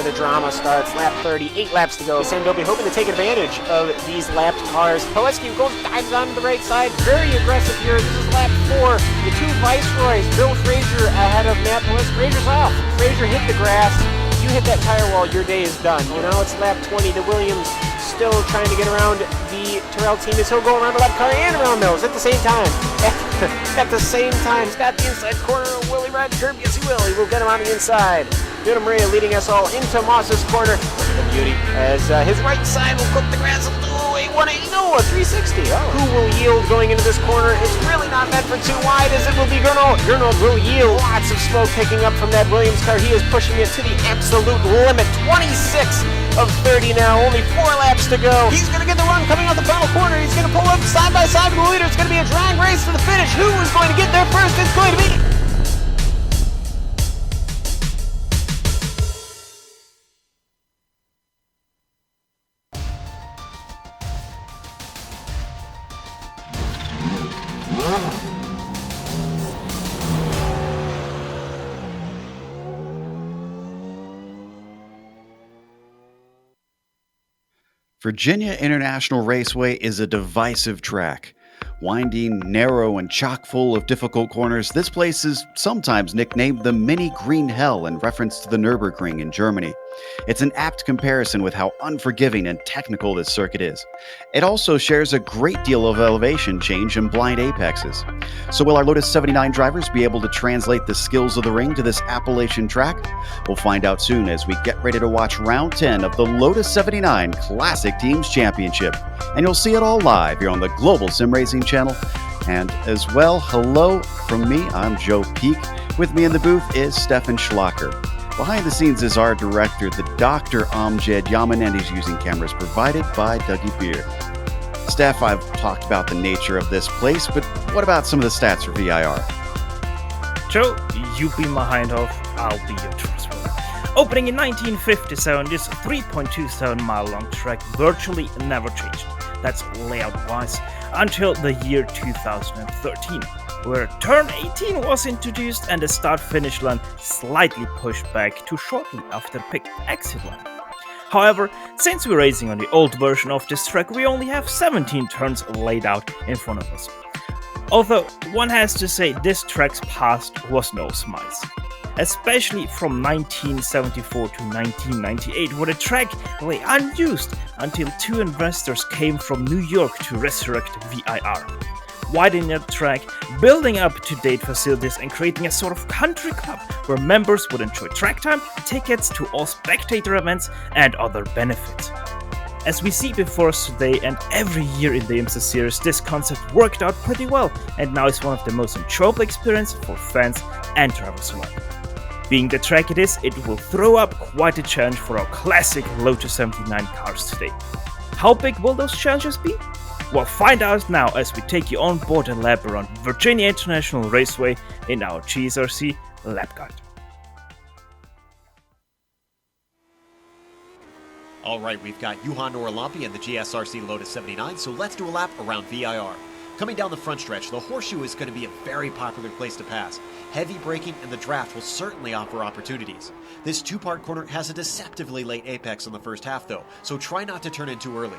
where the drama starts. Lap 30, 8 laps to go. Sandobi hoping to take advantage of these lapped cars. Pilecki goes, dives onto the right side. Very aggressive here. This is lap 4. The two Viceroys. Bill Frazier ahead of Matt Pilecki. Frazier's off. Frazier hit the grass. You hit that tire wall, your day is done. You know, it's lap 20. The Williams still trying to get around the Terrell team as he'll go around the left car and around those at the same time. At the same time, he's got the inside corner. Will he ride the curb? Yes, he will. He will get him on the inside. Vita Maria leading us all into Moss's corner. Look at the beauty as his right side will clip the grass. Oh, a 180, no, a 360. Oh. Who will yield going into this corner? It's really not meant for too wide as it will be Gernot. Gernot will yield. Lots of smoke picking up from that Williams car. He is pushing it to the absolute limit. 26 of 30 now. Only 4 laps to go. He's going to get the run coming out the final corner. He's going to pull up side by side with the leader. It's going to be a drag race to the finish. Who is going to get there first? It's going to be... Virginia International Raceway is a divisive track. Winding, narrow, and chock full of difficult corners, this place is sometimes nicknamed the Mini Green Hell in reference to the Nürburgring in Germany. It's an apt comparison with how unforgiving and technical this circuit is. It also shares a great deal of elevation change and blind apexes. So will our Lotus 79 drivers be able to translate the skills of the ring to this Appalachian track? We'll find out soon as we get ready to watch round 10 of the Lotus 79 Classic Teams Championship. And you'll see it all live here on the Global SimRacing Channel. And as well, hello from me, I'm Joe Peak. With me in the booth is Stefan Schlacker. Behind the scenes is our director, the Dr. Amjad Yaman, and he's using cameras provided by Dougie Beer. Steph, I've talked about the nature of this place, but what about some of the stats for VIR? Joe, you be my Hindhoff, I'll be your trustworthy. Opening in 1957, this 3.27 mile long track virtually never changed. That's layout-wise, until the year 2013. Where turn 18 was introduced and the start-finish line slightly pushed back to shortly after the picked exit line. However, since we're racing on the old version of this track, we only have 17 turns laid out in front of us. Although, one has to say this track's past was no smiles. Especially from 1974 to 1998, where the track lay unused until 2 investors came from New York to resurrect VIR. Widening the track, building up-to-date facilities, and creating a sort of country club where members would enjoy track time, tickets to all spectator events, and other benefits. As we see before us today and every year in the IMSA series, this concept worked out pretty well and now is one of the most enjoyable experiences for fans and drivers alike. Being the track it is, it will throw up quite a challenge for our classic Lotus 79 cars today. How big will those challenges be? Well, find out now as we take you on board a lap around Virginia International Raceway in our GSRC lap guide. All right, we've got Johan Orlampi and the GSRC Lotus 79, so let's do a lap around VIR. Coming down the front stretch, the horseshoe is going to be a very popular place to pass. Heavy braking and the draft will certainly offer opportunities. This 2-part corner has a deceptively late apex in the first half though, so try not to turn in too early.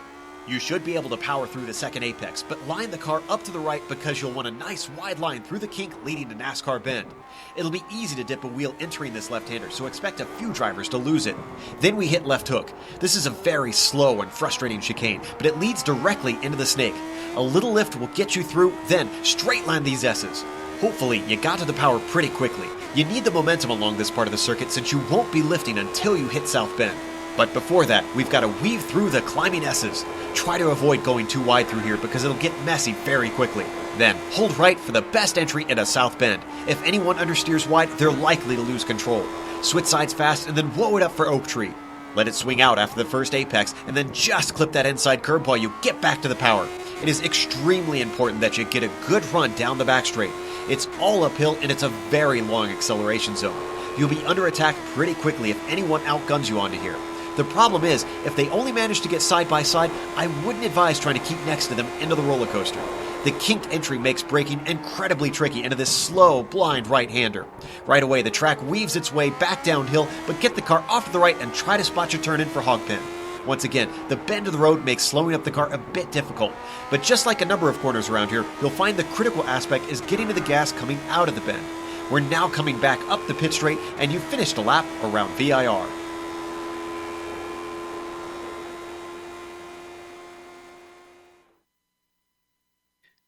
You should be able to power through the second apex, but line the car up to the right because you'll want a nice wide line through the kink leading to NASCAR Bend. It'll be easy to dip a wheel entering this left-hander, so expect a few drivers to lose it. Then we hit left hook. This is a very slow and frustrating chicane, but it leads directly into the snake. A little lift will get you through, then straight line these S's. Hopefully, you got to the power pretty quickly. You need the momentum along this part of the circuit since you won't be lifting until you hit South Bend. But before that, we've got to weave through the climbing S's. Try to avoid going too wide through here because it'll get messy very quickly. Then, hold right for the best entry into South Bend. If anyone understeers wide, they're likely to lose control. Switch sides fast and then blow it up for Oak Tree. Let it swing out after the first apex and then just clip that inside curb while you get back to the power. It is extremely important that you get a good run down the back straight. It's all uphill and it's a very long acceleration zone. You'll be under attack pretty quickly if anyone outguns you onto here. The problem is, if they only manage to get side by side, I wouldn't advise trying to keep next to them into the roller coaster. The kinked entry makes braking incredibly tricky into this slow, blind right-hander. Right away, the track weaves its way back downhill, but get the car off to the right and try to spot your turn in for hogpen. Once again, the bend of the road makes slowing up the car a bit difficult. But just like a number of corners around here, you'll find the critical aspect is getting to the gas coming out of the bend. We're now coming back up the pit straight, and you finished a lap around VIR.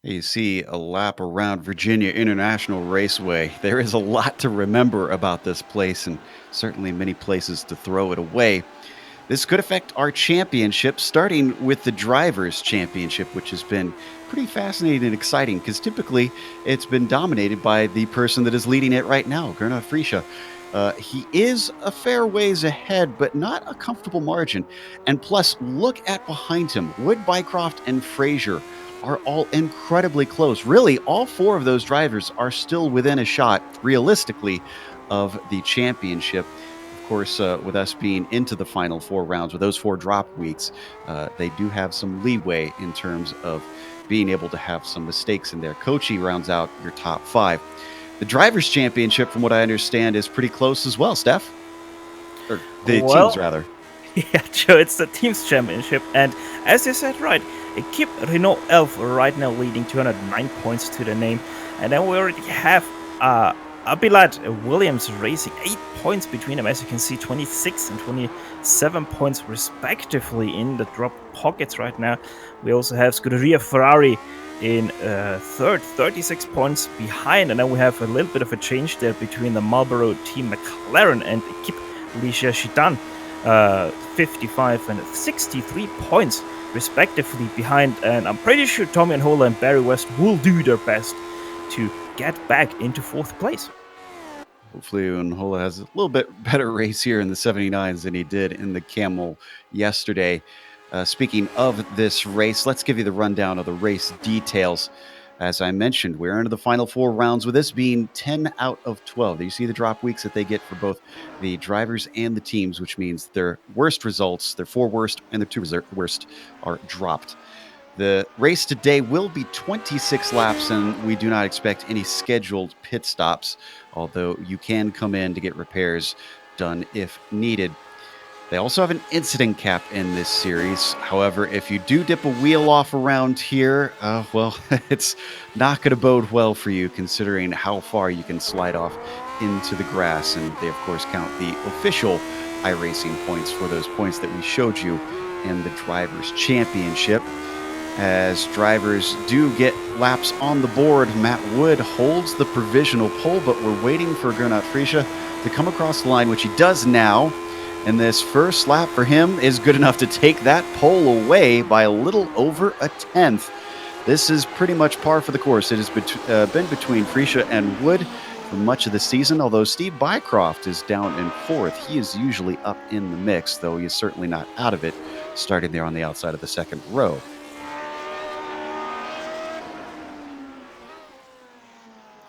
You see a lap around Virginia International Raceway. There is a lot to remember about this place, and certainly many places to throw it away. This could affect our championship, starting with the Drivers' Championship, which has been pretty fascinating and exciting, because typically it's been dominated by the person that is leading it right now, Gernot Frische. He is a fair ways ahead, but not a comfortable margin. And plus, look at behind him. Wood, Bycroft, and Frazier are all incredibly close. Really, all four of those drivers are still within a shot, realistically, of the championship. Of course, with us being into the final 4 rounds, with those 4 drop weeks, they do have some leeway in terms of being able to have some mistakes in there. Kochi rounds out your top 5. The Drivers' Championship, from what I understand, is pretty close as well, Steph. Or the teams, rather. Yeah, Joe, it's the Teams Championship. And as you said, right, keep Renault Elf right now leading 209 points to the name. And then we already have Abilat Williams Racing, 8 points between them. As you can see, 26 and 27 points respectively in the drop pockets right now. We also have Scuderia Ferrari in third, 36 points behind. And then we have a little bit of a change there between the Marlboro team McLaren and Equipe Ligia Chitan. 55 and 63 points respectively behind, and I'm pretty sure Tommy Anhola and Barry West will do their best to get back into 4th place. Hopefully Anhola has a little bit better race here in the 79s than he did in the Camel yesterday. Speaking of this race, let's give you the rundown of the race details. As I mentioned, we're into the final 4 rounds, with this being 10 out of 12. You see the drop weeks that they get for both the drivers and the teams, which means their worst results, their 4 worst, and their 2 worst are dropped. The race today will be 26 laps, and we do not expect any scheduled pit stops, although you can come in to get repairs done if needed. They also have an incident cap in this series. However, if you do dip a wheel off around here, well, it's not going to bode well for you, considering how far you can slide off into the grass. And they, of course, count the official iRacing points for those points that we showed you in the Drivers' Championship. As drivers do get laps on the board, Matt Wood holds the provisional pole, but we're waiting for Gernot Frische to come across the line, which he does now. And this first lap for him is good enough to take that pole away by a little over a tenth. This is pretty much par for the course. It has been between Frische and Wood for much of the season, although Steve Bycroft is down in 4th. He is usually up in the mix, though he is certainly not out of it, starting there on the outside of the 2nd row.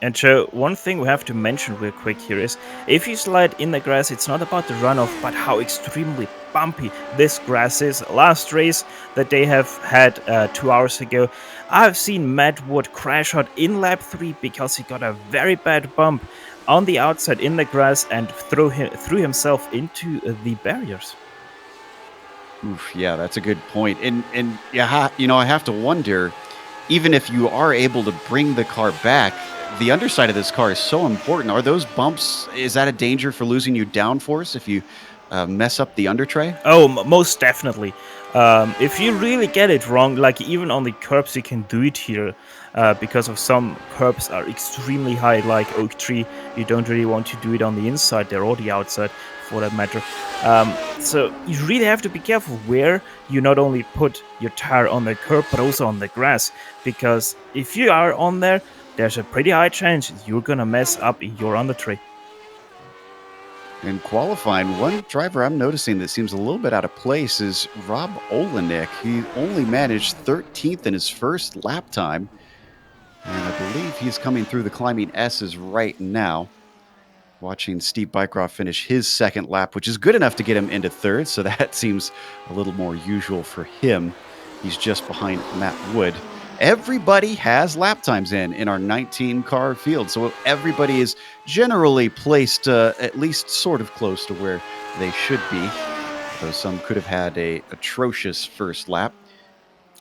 And Joe, one thing we have to mention real quick here is, if you slide in the grass, it's not about the runoff, but how extremely bumpy this grass is. Last race that they have had 2 hours ago, I've seen Matt Wood crash out in lap 3 because he got a very bad bump on the outside in the grass and threw himself into the barriers. Oof, yeah, that's a good point. And yeah, I have to wonder, even if you are able to bring the car back, the underside of this car is so important. Are those bumps, is that a danger for losing you downforce if you mess up the under tray? Oh, most definitely. If you really get it wrong, like even on the curbs, you can do it here because of some curbs are extremely high, like Oak Tree. You don't really want to do it on the inside there or the outside, for that matter. So you really have to be careful where you not only put your tire on the curb, but also on the grass, because if you are on there, there's a pretty high chance you're going to mess up your under tray. In qualifying, one driver I'm noticing that seems a little bit out of place is Rob Olenek. He only managed 13th in his first lap time, and I believe he's coming through the climbing S's right now. Watching Steve Bycroft finish his 2nd lap, which is good enough to get him into 3rd, so that seems a little more usual for him. He's just behind Matt Wood. everybody has lap times in our 19-car field. So everybody is generally placed at least sort of close to where they should be, though some could have had a atrocious first lap.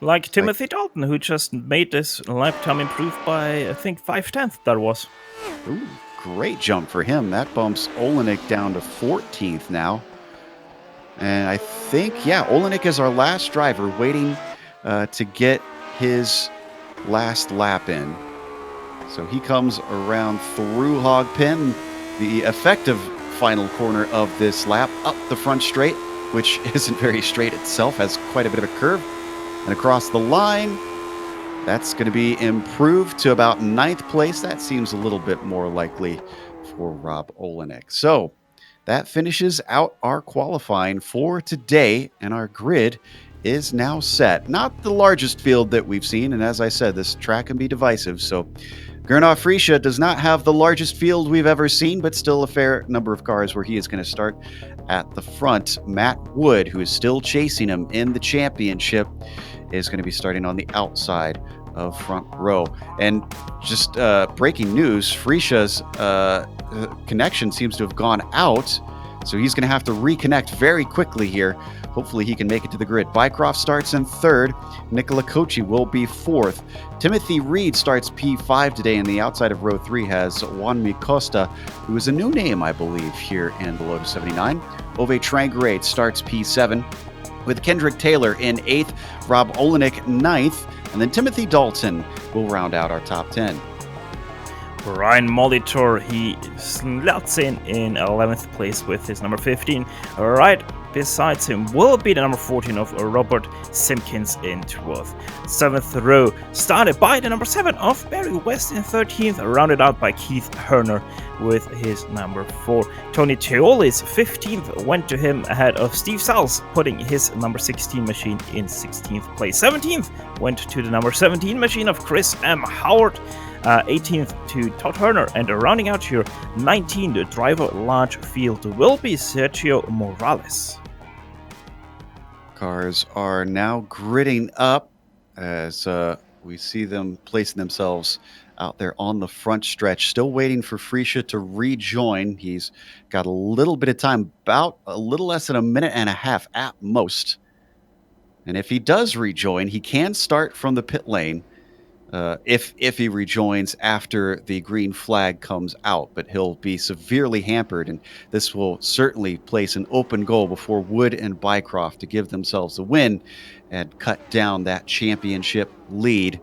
Like Timothy Dalton, who just made this lap time improved by, I think, 5/10 that was. Ooh, great jump for him. That bumps Olenek down to 14th now. And I think, Olenek is our last driver waiting to get his last lap in. So he comes around through Hogpen, the effective final corner of this lap, up the front straight, which isn't very straight itself, has quite a bit of a curve. And across the line, that's going to be improved to about 9th place. That seems a little bit more likely for Rob Olenek. So that finishes out our qualifying for today, and our grid is now set. Not the largest field that we've seen, and as I said, this track can be divisive, so Gernot Frische does not have the largest field we've ever seen, but still a fair number of cars where he is going to start at the front. Matt Wood, who is still chasing him in the championship, is going to be starting on the outside of front row. And just breaking news, Frische's connection seems to have gone out, so he's going to have to reconnect very quickly here. Hopefully he can make it to the grid. Bycroft starts in 3rd. Nicola Kochi will be 4th. Timothy Reed starts P5 today, and the outside of row 3 has Juanmi Costa, who is a new name, I believe, here in the Lotus 79. Ove Trangrade starts P7, with Kendrick Taylor in 8th, Rob Olenek 9th, and then Timothy Dalton will round out our top 10. Ryan Molitor, he slots in 11th place with his number 15. Right besides him will be the number 14 of Robert Simpkins in 12th. 7th row started by the number 7 of Barry West in 13th, rounded out by Keith Herner with his number 4. Tony Teoli's 15th went to him ahead of Steve Sals, putting his number 16 machine in 16th place. 17th went to the number 17 machine of Chris M. Howard. 18th to Todd Herner, and rounding out here 19th, the driver large field will be Sergio Morales. Cars are now gridding up as we see them placing themselves out there on the front stretch, still waiting for Frische to rejoin. He's got a little bit of time, about a little less than a minute and a half at most. And if he does rejoin, he can start from the pit lane. If he rejoins after the green flag comes out, but he'll be severely hampered, and this will certainly place an open goal before Wood and Bycroft to give themselves the win and cut down that championship lead.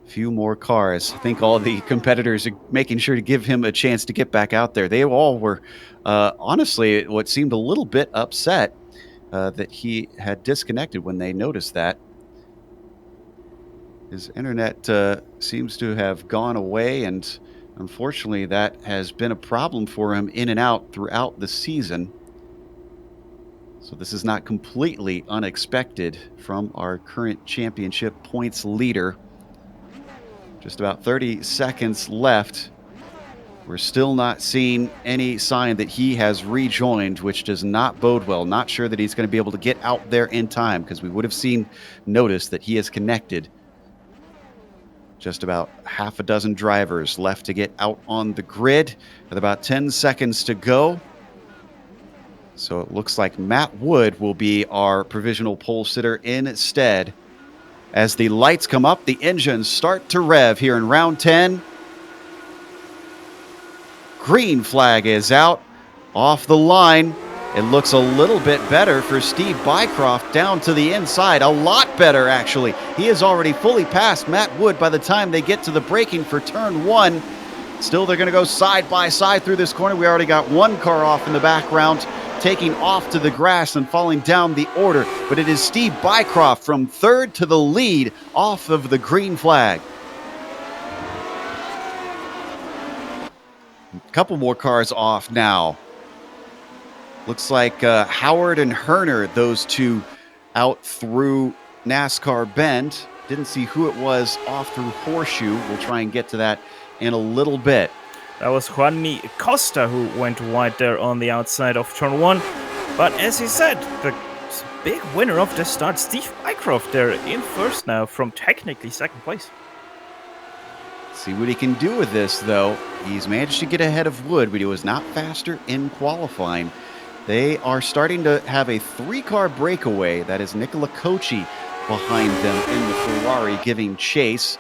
A few more cars. I think all the competitors are making sure to give him a chance to get back out there. They all were, honestly, what seemed a little bit upset that he had disconnected when they noticed that. His internet seems to have gone away, and unfortunately that has been a problem for him in and out throughout the season. So this is not completely unexpected from our current championship points leader. Just about 30 seconds left. We're still not seeing any sign that he has rejoined, which does not bode well. Not sure that he's going to be able to get out there in time, because we would have noticed that he has connected. Just about half a dozen drivers left to get out on the grid with about 10 seconds to go. So it looks like Matt Wood will be our provisional pole sitter instead. As the lights come up, the engines start to rev here in round 10. Green flag is out off the line. It looks a little bit better for Steve Bycroft down to the inside. A lot better, actually. He has already fully passed Matt Wood by the time they get to the braking for turn 1. Still, they're going to go side by side through this corner. We already got one car off in the background, taking off to the grass and falling down the order. But it is Steve Bycroft from 3rd to the lead off of the green flag. A couple more cars off now. Looks like Howard and Herner, those two out through NASCAR Bend. Didn't see who it was off through Horseshoe. We'll try and get to that in a little bit. That was Juanmi Costa who went wide there on the outside of turn 1. But as he said, the big winner of the start, Steve Mycroft there in first now from technically second place. See what he can do with this, though. He's managed to get ahead of Wood, but he was not faster in qualifying. They are starting to have a 3-car breakaway. That is Nicola Cocci behind them in the Ferrari, giving chase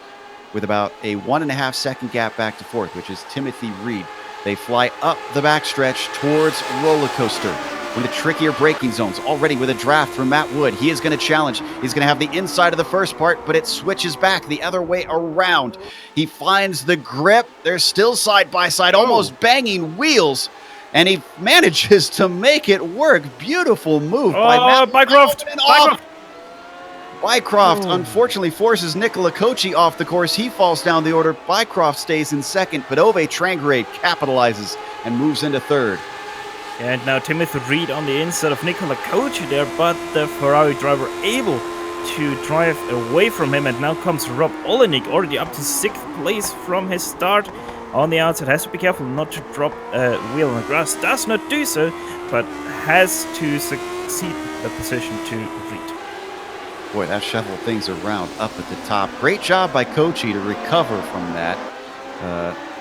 with about a 1.5 second gap back to fourth, which is Timothy Reed. They fly up the backstretch towards Roller Coaster. One of the trickier braking zones, already with a draft from Matt Wood. He is going to challenge. He's going to have the inside of the first part, but it switches back the other way around. He finds the grip. They're still side by side, almost banging wheels, and he manages to make it work. Beautiful move by Matt Mycroft. Bycroft unfortunately forces Nicola Cocci off the course. He falls down the order. Bycroft stays in second, but Ove Trangrade capitalizes and moves into third. And now Timothy Reed on the inside of Nicola Cocci there, but the Ferrari driver able to drive away from him, and now comes Rob Olenek already up to 6th place from his start. On the outside, has to be careful not to drop a wheel on the grass. Does not do so, but has to succeed the position to Reed. Boy, that shuffled things around up at the top. Great job by Cocci to recover from that.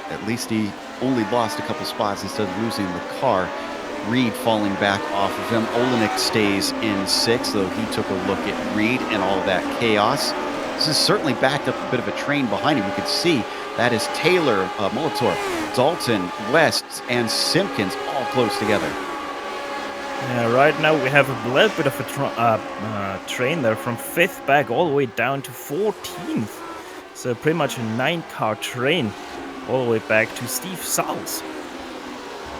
At least he only lost a couple spots instead of losing the car. Reed falling back off of him. Olenek stays in 6th, though he took a look at Reed and all of that chaos. This has certainly backed up a bit of a train behind him. You can see that is Taylor, Molitor, Dalton, West, and Simpkins all close together. Right now we have a little bit of a train there from 5th back all the way down to 14th. So pretty much a 9-car train all the way back to Steve Sauls.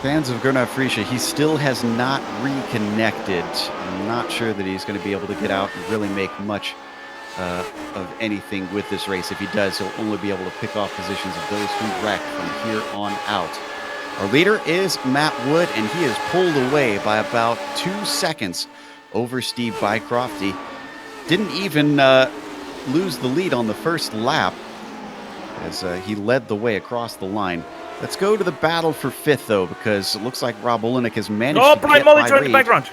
Fans of Gernot Frische, he still has not reconnected. I'm not sure that he's going to be able to get out and really make much of anything with this race. If he does, he'll only be able to pick off positions of those who wreck from here on out. Our leader is Matt Wood, and he is pulled away by about 2 seconds over Steve Bycroft. He didn't even lose the lead on the first lap as he led the way across the line. Let's go to the battle for 5th, though, because it looks like Rob Olenek has managed to Brian get by Molitor in the Reed. background.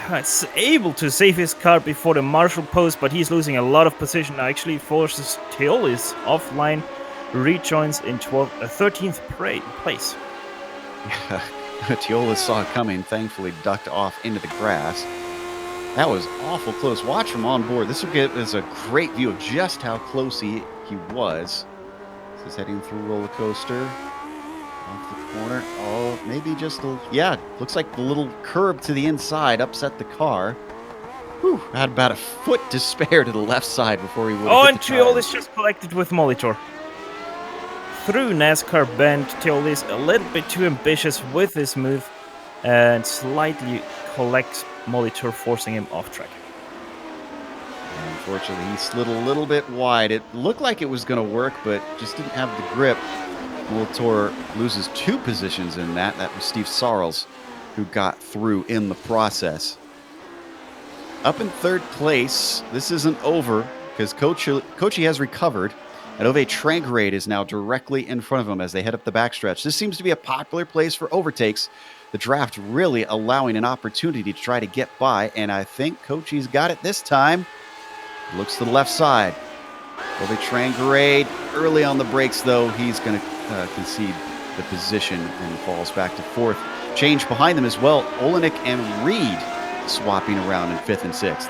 It's able to save his car before the marshal post, but he's losing a lot of position. Actually forces Teolis offline, rejoins in 13th place. Teolis saw it coming, thankfully ducked off into the grass. That was awful close. Watch from on board. This will give us a great view of just how close he was. This is heading through Roller Coaster. Off the corner. Oh, maybe just a... Yeah, looks like the little curb to the inside upset the car. Whew, had about a foot to spare to the left side before he would have hit the tire. And Teolis just collected with Molitor. Through NASCAR bend, Teolis a little bit too ambitious with this move and slightly collects Molitor, forcing him off track. Unfortunately, he slid a little bit wide. It looked like it was going to work, but just didn't have the grip. Molitor loses 2 positions in that. That was Steve Sarles, who got through in the process. Up in 3rd place, this isn't over because Cocci has recovered, and Ove Trangrade is now directly in front of him as they head up the backstretch. This seems to be a popular place for overtakes. The draft really allowing an opportunity to try to get by, and I think Cocci's got it this time. Looks to the left side. Ove Trangrade early on the brakes, though. He's going to concede the position and falls back to 4th. Change behind them as well. Olenek and Reed swapping around in 5th and 6th.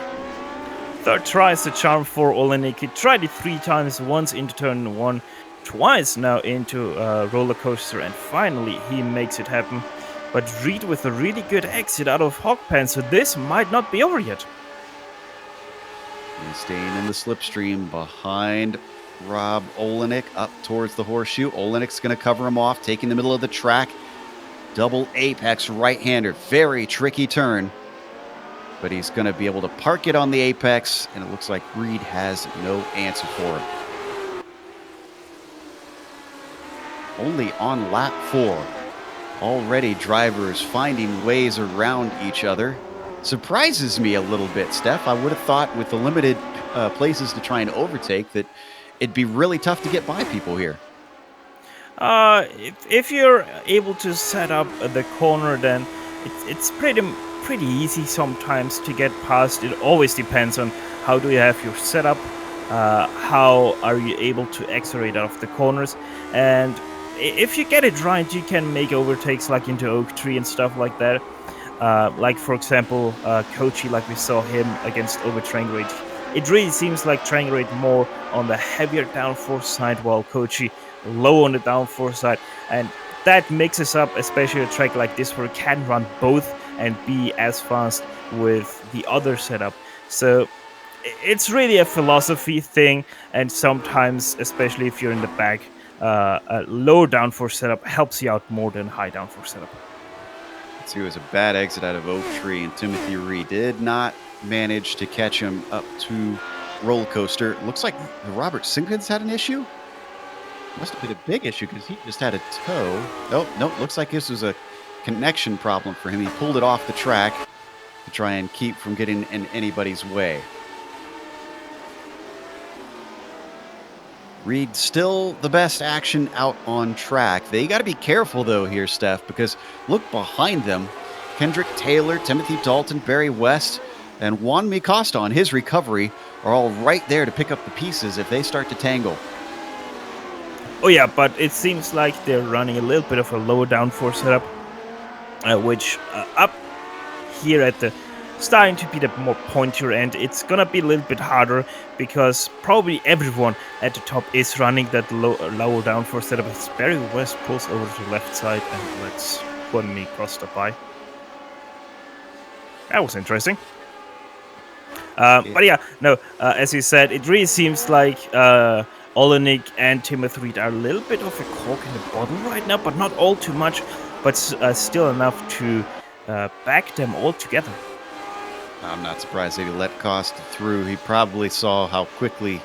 3rd try is the charm for Olenek. He tried it 3 times, once into turn 1, twice now into Roller Coaster, and finally he makes it happen. But Reed with a really good exit out of Hogpen, so this might not be over yet. And staying in the slipstream behind Rob Olenek up towards the horseshoe. Olenek's going to cover him off, taking the middle of the track. Double apex right-hander. Very tricky turn. But he's going to be able to park it on the apex, and it looks like Reed has no answer for him. Only on lap 4. Already drivers finding ways around each other. Surprises me a little bit, Steph. I would have thought with the limited places to try and overtake that it'd be really tough to get by people here. If you're able to set up the corner, then it's pretty pretty easy sometimes to get past. It always depends on how do you have your setup, how are you able to accelerate out of the corners, and if you get it right, you can make overtakes like into Oak Tree and stuff like that. Like for example, Kochi, like we saw him against over Triangulate. It really seems like Triangulate more on the heavier downforce side, while Kochi low on the downforce side, and that mixes up, especially a track like this where it can run both and be as fast with the other setup. So it's really a philosophy thing, and sometimes, especially if you're in the back, a low downforce setup helps you out more than high downforce setup. Let's see, it was a bad exit out of Oak Tree, and Timothy Reed did not manage to catch him up to Roller Coaster. Looks like Robert Simpkins had an issue. Must have been a big issue because he just had a tow. Nope, looks like this was a connection problem for him. He pulled it off the track to try and keep from getting in anybody's way. Reed still the best action out on track. They got to be careful though here, Steph, because look behind them. Kendrick Taylor, Timothy Dalton, Barry West, and Juan Micosta on his recovery are all right there to pick up the pieces if they start to tangle. Oh yeah, but it seems like they're running a little bit of a lower downforce setup, which up here at the starting to be the more pointier end, it's gonna be a little bit harder because probably everyone at the top is running that lower downforce setup. As Barry West pulls over to the left side and lets Juan Micosta by. That was interesting. But yeah, no, as you said, it really seems like Olenek and Timothy Reed are a little bit of a cork in the bottle right now, but not all too much, but still enough to back them all together. I'm not surprised that he let Costa through. He probably saw how quickly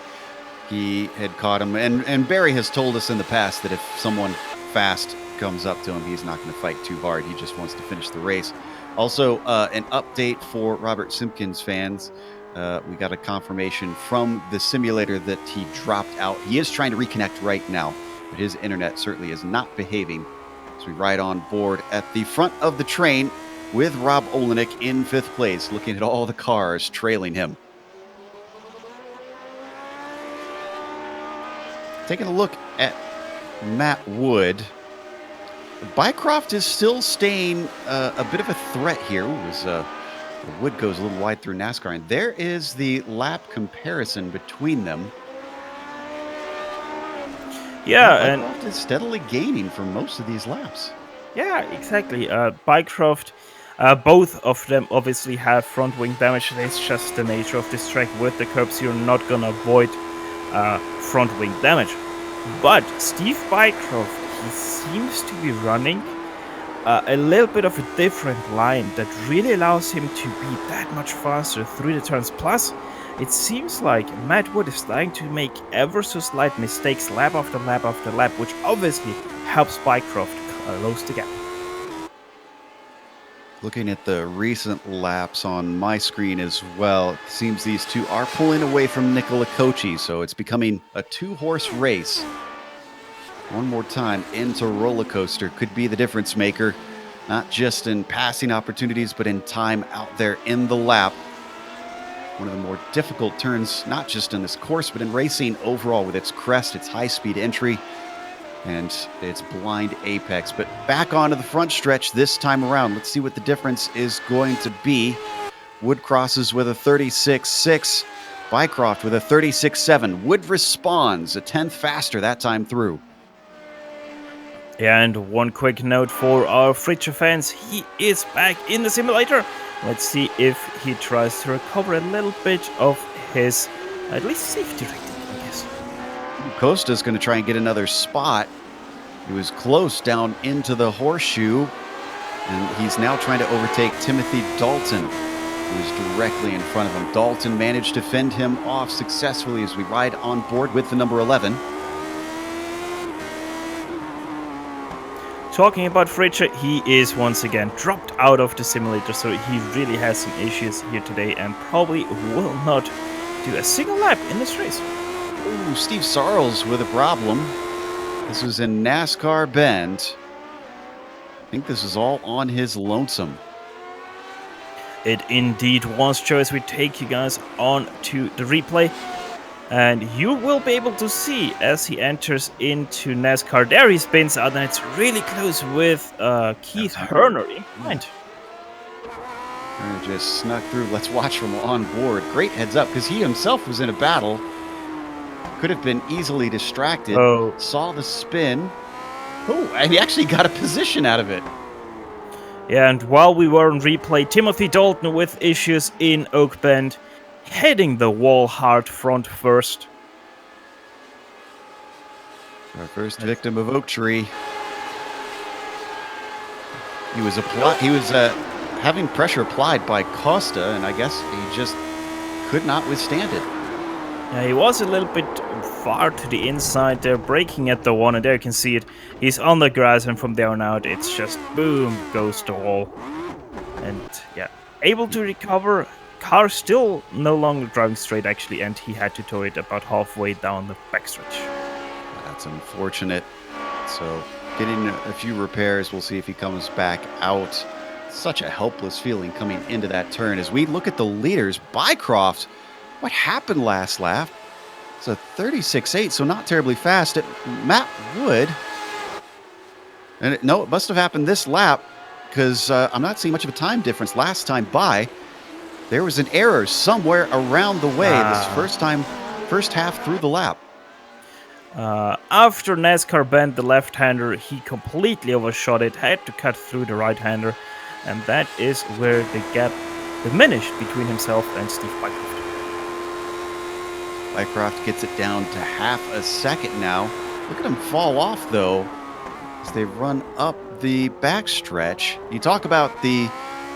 he had caught him. And Barry has told us in the past that if someone fast comes up to him, he's not going to fight too hard. He just wants to finish the race. Also, an update for Robert Simpkins fans. We got a confirmation from the simulator that he dropped out. He is trying to reconnect right now, but his internet certainly is not behaving. So we ride on board at the front of the train with Rob Olenek in 5th place, looking at all the cars trailing him. Taking a look at Matt Wood. Bycroft is still staying a bit of a threat here. Wood goes a little wide through NASCAR, and there is the lap comparison between them. Yeah, Bycroft is steadily gaining for most of these laps. Yeah, exactly. Bycroft, both of them obviously have front wing damage. It's just the nature of this track. With the curbs, you're not gonna avoid front wing damage. But Steve Bycroft, he seems to be running a little bit of a different line that really allows him to be that much faster through the turns. Plus, it seems like Matt Wood is starting to make ever so slight mistakes lap after lap after lap, which obviously helps Bycroft close the gap. Looking at the recent laps on my screen as well, it seems these two are pulling away from Nicola Kochi, so it's becoming a 2-horse race. One more time into Roller Coaster could be the difference maker, not just in passing opportunities, but in time out there in the lap. One of the more difficult turns, not just in this course, but in racing overall, with its crest, its high-speed entry, and its blind apex. But back onto the front stretch this time around. Let's see what the difference is going to be. Wood crosses with a 36.6. Bycroft with a 36.7. Wood responds a 10th faster that time through. And one quick note for our Fritcher fans, he is back in the simulator. Let's see if he tries to recover a little bit of his, at least, safety rating, I guess. Costa's going to try and get another spot. He was close down into the horseshoe, and he's now trying to overtake Timothy Dalton, who is directly in front of him. Dalton managed to fend him off successfully as we ride on board with the number 11. Talking about Fritcher, he is once again dropped out of the simulator, so he really has some issues here today and probably will not do a single lap in this race. Ooh, Steve Sarles with a problem. This was in NASCAR Bend. I think this is all on his lonesome. It indeed was, Joe, as we take you guys on to the replay. And you will be able to see as he enters into NASCAR. There he spins out, and it's really close with Keith Herner in behind. Just snuck through. Let's watch from on board. Great heads up, because he himself was in a battle. Could have been easily distracted. Oh. Saw the spin. Oh, and he actually got a position out of it. Yeah, and while we were on replay, Timothy Dalton with issues in Oak Bend, hitting the wall hard front first. Our first victim of Oak Tree. He was having pressure applied by Costa, and I guess he just could not withstand it. Yeah, he was a little bit far to the inside there, braking at the one, and there you can see it. He's on the grass, and from there on out, it's just boom, goes the wall. And yeah, able to recover. Car still no longer driving straight, actually, and he had to tow it about halfway down the backstretch. That's unfortunate. So, getting a few repairs. We'll see if he comes back out. Such a helpless feeling coming into that turn. As we look at the leaders, Bycroft, what happened last lap? It's a 36.8, so not terribly fast. Matt Wood. And no, it must have happened this lap, because I'm not seeing much of a time difference last time by. There was an error somewhere around the way this first half through the lap. After NASCAR banned the left-hander, he completely overshot it, had to cut through the right-hander, and that is where the gap diminished between himself and Steve Bycroft. Bycroft gets it down to half a second now. Look at him fall off, though, as they run up the backstretch. You talk about the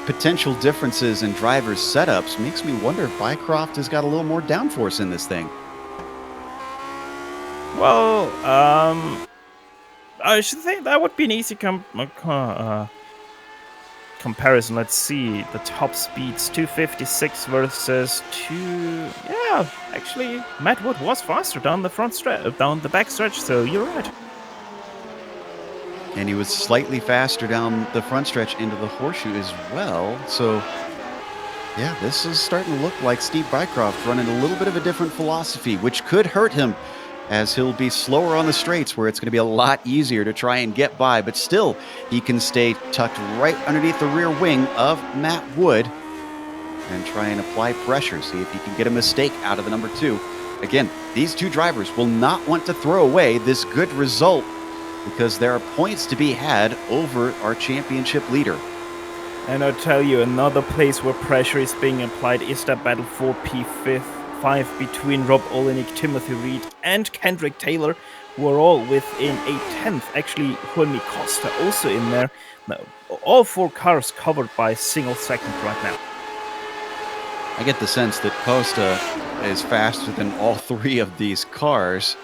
potential differences in drivers' setups. Makes me wonder if Bycroft has got a little more downforce in this thing. Well, I should think that would be an easy comparison. Let's see, the top speeds, 256 versus 2... Yeah, actually, Matt Wood was faster down the down the backstretch, so you're right. And he was slightly faster down the front stretch into the horseshoe as well. So, yeah, this is starting to look like Steve Bycroft running a little bit of a different philosophy, which could hurt him, as he'll be slower on the straights where it's going to be a lot easier to try and get by. But still, he can stay tucked right underneath the rear wing of Matt Wood and try and apply pressure, see if he can get a mistake out of the number 2. Again, these two drivers will not want to throw away this good result, because there are points to be had over our championship leader. And I'll tell you, another place where pressure is being applied is that battle for P5 between Rob Olenek, Timothy Reed, and Kendrick Taylor, who are all within a tenth. Actually, Remy Costa also in there. Now, all 4 cars covered by a single second right now. I get the sense that Costa is faster than all 3 of these cars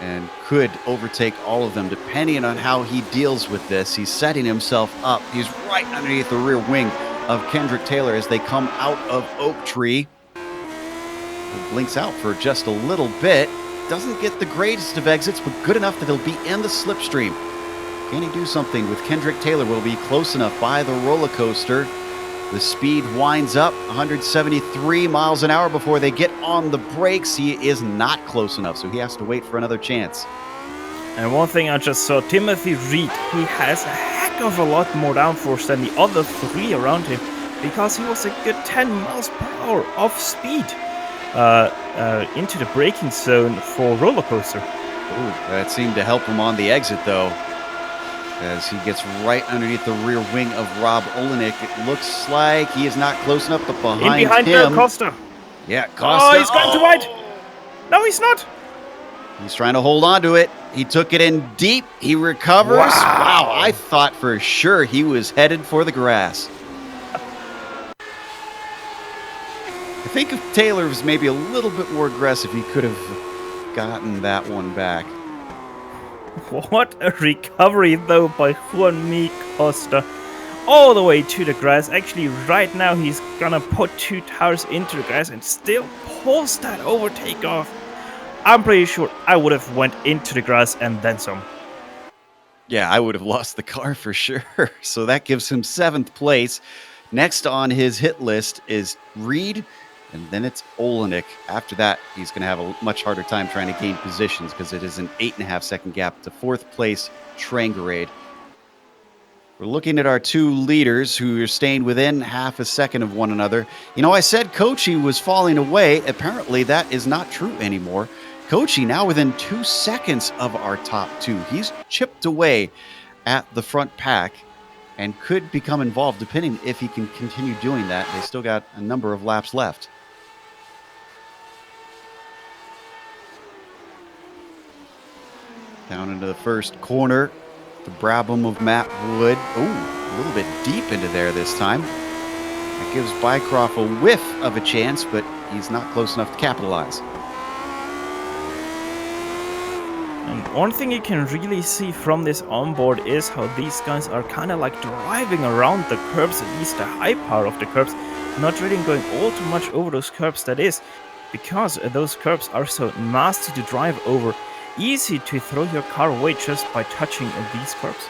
and could overtake all of them depending on how he deals with this. He's setting himself up. He's right underneath the rear wing of Kendrick Taylor as they come out of Oak Tree. He blinks out for just a little bit. Doesn't get the greatest of exits, but good enough that he'll be in the slipstream. Can he do something with Kendrick Taylor? Will be close enough by the roller coaster. The speed winds up 173 miles an hour before they get on the brakes. He is not close enough, so he has to wait for another chance. And one thing I just saw, Timothy Reed, he has a heck of a lot more downforce than the other 3 around him, because he was a good 10 miles per hour off speed into the braking zone for roller coaster. Ooh, that seemed to help him on the exit, though, as he gets right underneath the rear wing of Rob Olenek. It looks like he is not close enough, but behind him... Costa. Yeah, Costa. Oh, he's gone too wide. No, he's not. He's trying to hold on to it. He took it in deep. He recovers. Wow, I thought for sure he was headed for the grass. I think if Taylor was maybe a little bit more aggressive, he could have gotten that one back. What a recovery, though, by Remy Costa. All the way to the grass. Actually, right now, he's gonna put 2 tires into the grass and still pulls that overtake off. I'm pretty sure I would have went into the grass and then some. Yeah, I would have lost the car for sure. So that gives him 7th place. Next on his hit list is Reed, and then it's Olenek. After that, he's going to have a much harder time trying to gain positions because it is an 8.5-second gap to fourth place Trangarade. We're looking at our two leaders who are staying within half a second of one another. You know, I said Kochi was falling away. Apparently, that is not true anymore. Kochi now within 2 seconds of our top two. He's chipped away at the front pack and could become involved depending if he can continue doing that. They still got a number of laps left. Down into the first corner. The Brabham of Matt Wood. Ooh, a little bit deep into there this time. That gives Bycroft a whiff of a chance, but he's not close enough to capitalize. And one thing you can really see from this onboard is how these guys are kind of like driving around the curbs, at least the high part of the curbs, not really going all too much over those curbs, that is, because those curbs are so nasty to drive over. Easy to throw your car away just by touching these curbs.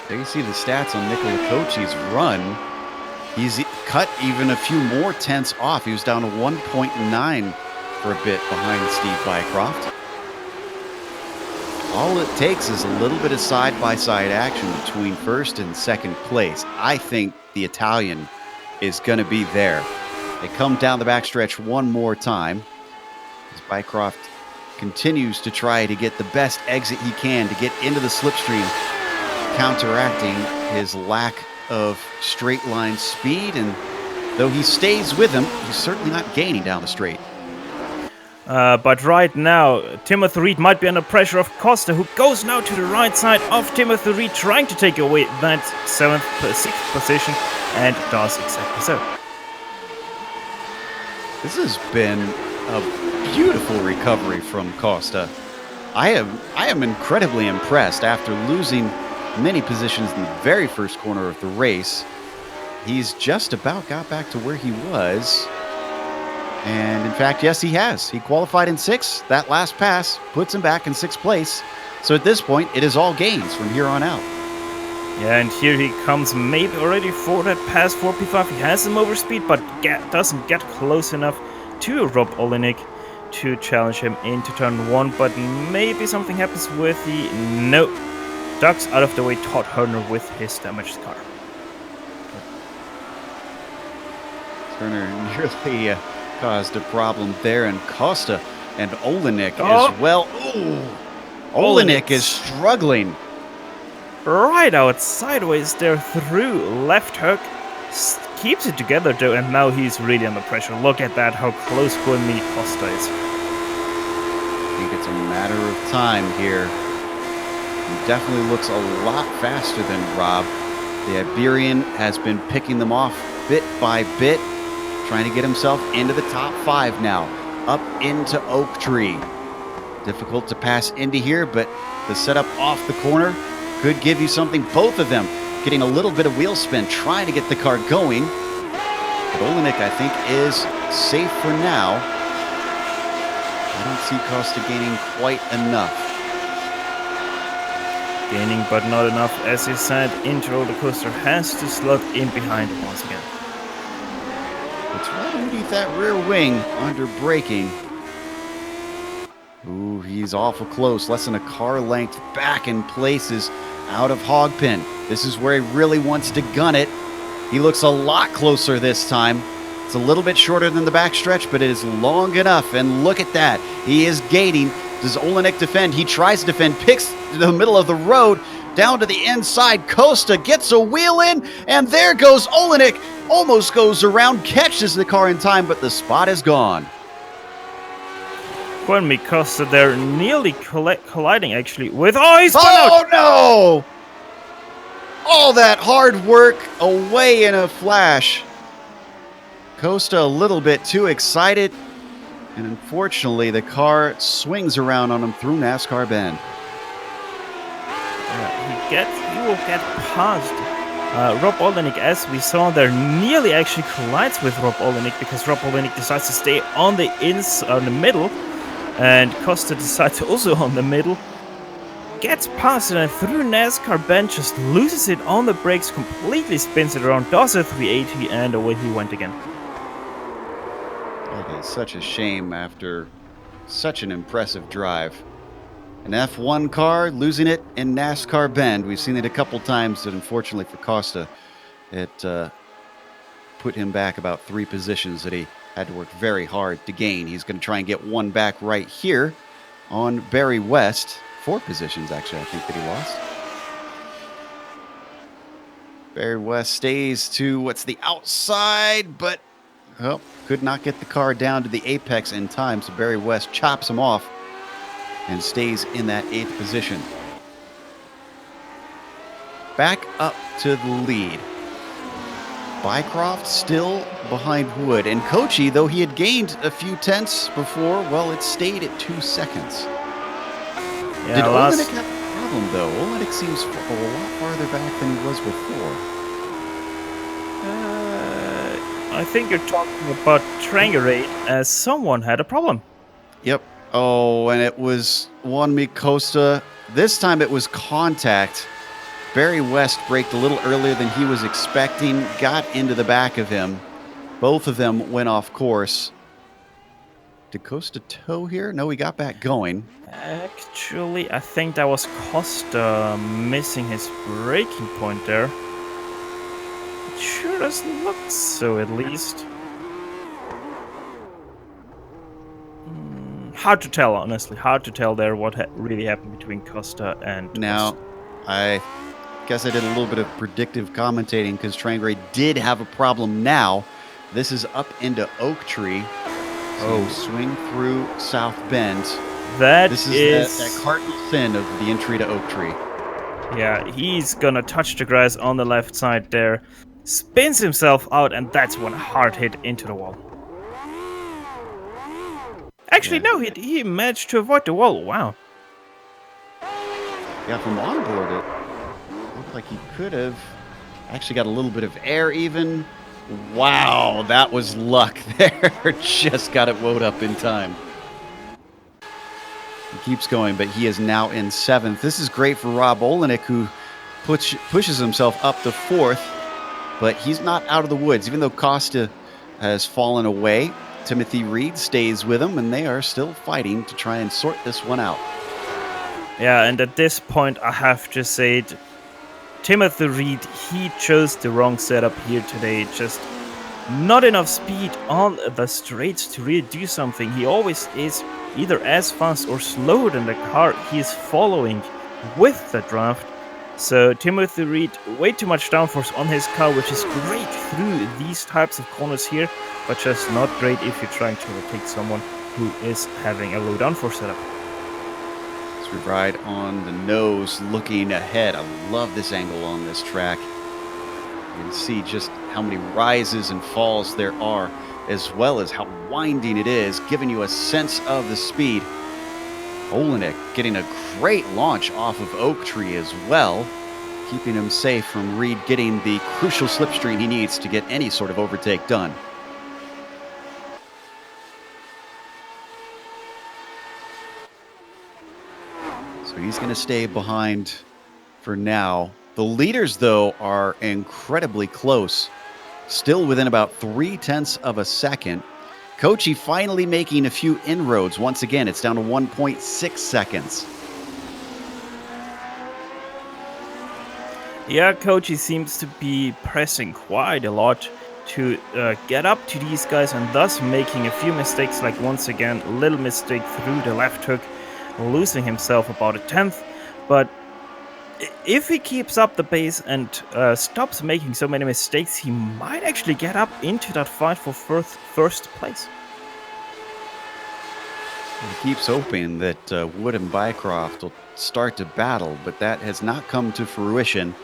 There you see the stats on Nikola Kochi's run. He's cut even a few more tenths off. He was down to 1.9 for a bit behind Steve Bycroft. All it takes is a little bit of side-by-side action between first and second place. I think the Italian is going to be there. They come down the backstretch one more time as Bycroft continues to try to get the best exit he can to get into the slipstream, counteracting his lack of straight line speed. And though he stays with him, he's certainly not gaining down the straight. But right now, Timothy Reed might be under pressure of Costa, who goes now to the right side of Timothy Reed, trying to take away that 6th position, and does exactly so. This has been a beautiful recovery from Costa. I am incredibly impressed. After losing many positions in the very first corner of the race, he's just about got back to where he was. And in fact, yes, he has. He qualified in 6th. That last pass puts him back in 6th place. So at this point, it is all gains from here on out. Yeah, and here he comes, maybe already for that pass for P5. He has some overspeed, but doesn't get close enough to Rob Olenek to challenge him into turn 1. But maybe something happens with the... No. Ducks out of the way Todd Herner with his damaged car. Turner nearly caused a problem there, and Costa and Olenek as well. Ooh, Olenek is struggling. Right out sideways there through left hook. Keeps it together though, and now he's really under pressure. Look at that, how close Juanmi Costa is. I think it's a matter of time here. He definitely looks a lot faster than Rob. The Iberian has been picking them off bit by bit, trying to get himself into the top 5 now, up into Oak Tree. Difficult to pass into here, but the setup off the corner could give you something. Both of them getting a little bit of wheel spin, trying to get the car going. But Olenek, I think, is safe for now. I don't see Costa gaining quite enough. Gaining, but not enough. As he said, Roller Coaster has to slot in behind once again. It's right underneath that rear wing under braking. Ooh, he's awful close. Less than a car length back in places out of Hogpin. This is where he really wants to gun it. He looks a lot closer this time. It's a little bit shorter than the backstretch, but it is long enough. And look at that. He is gating. Does Olenek defend? He tries to defend, picks the middle of the road down to the inside. Costa gets a wheel in, and there goes Olenek. Almost goes around, catches the car in time, but the spot is gone. Juanmi Costa there nearly colliding actually with... Oh, he's spun out! Oh no! All that hard work away in a flash. Costa a little bit too excited, and unfortunately the car swings around on him through NASCAR Bend. He will get past Rob Olenek, as we saw there, nearly actually collides with Rob Olenek because Rob Olenek decides to stay on the middle, and Costa decides also on the middle. gets past it and through NASCAR bend, just loses it on the brakes, completely spins it around, does a 380, and away he went again. It is such a shame after such an impressive drive. An F1 car losing it in NASCAR bend. We've seen it a couple times, but unfortunately for Costa, it put him back about 3 positions that he had to work very hard to gain. He's going to try and get one back right here on Barry West. 4 positions, actually, I think, that he lost. Barry West stays to what's the outside, but could not get the car down to the apex in time, so Barry West chops him off and stays in that 8th position. Back up to the lead. Bycroft still behind Wood, and Kochi, though he had gained a few tenths before, well, it stayed at 2 seconds. Yeah, Did Olenek have a problem, though? Olenek seems a lot farther back than he was before. I think you're talking about Trangerate, as someone had a problem. Yep. Oh, and it was Juan Costa. This time it was contact. Barry West braked a little earlier than he was expecting, got into the back of him. Both of them went off course. Did Costa tow here? No, he got back going. Actually, I think that was Costa missing his braking point there. It sure doesn't look so, at least. Hard to tell, honestly. Hard to tell there what really happened between Costa and Now, Costa. I guess I did a little bit of predictive commentating because Trangrade did have a problem now. This is up into Oak Tree. So swing through South Bend. This is that cardinal sin of the entry to Oak Tree. Yeah, he's gonna touch the grass on the left side there. Spins himself out, and that's one hard hit into the wall. Actually, no, he managed to avoid the wall. Wow. Yeah, from onboard, it looked like he could have actually got a little bit of air even. Wow, that was luck there. Just got it woed up in time. He keeps going, but he is now in 7th. This is great for Rob Olenek, who pushes himself up to 4th, but he's not out of the woods. Even though Costa has fallen away, Timothy Reed stays with him, and they are still fighting to try and sort this one out. Yeah, and at this point, I have to say it. Timothy Reed, he chose the wrong setup here today. Just not enough speed on the straights to really do something. He always is either as fast or slower than the car he is following with the draft. So Timothy Reed, way too much downforce on his car, which is great through these types of corners here, but just not great if you're trying to overtake someone who is having a low downforce setup. We ride on the nose looking ahead. I love this angle on this track. You can see just how many rises and falls there are, as well as how winding it is, giving you a sense of the speed. Olenek getting a great launch off of Oak Tree as well, keeping him safe from Reed getting the crucial slipstream he needs to get any sort of overtake done. He's going to stay behind for now. The leaders, though, are incredibly close. Still within about 0.3 of a second. Kochi finally making a few inroads. Once again, it's down to 1.6 seconds. Yeah, Kochi seems to be pressing quite a lot to get up to these guys, and thus making a few mistakes, like once again, a little mistake through the left hook, losing himself about a 10th, but if he keeps up the pace and stops making so many mistakes, he might actually get up into that fight for first place. He keeps hoping that Wood and Bycroft will start to battle, but that has not come to fruition.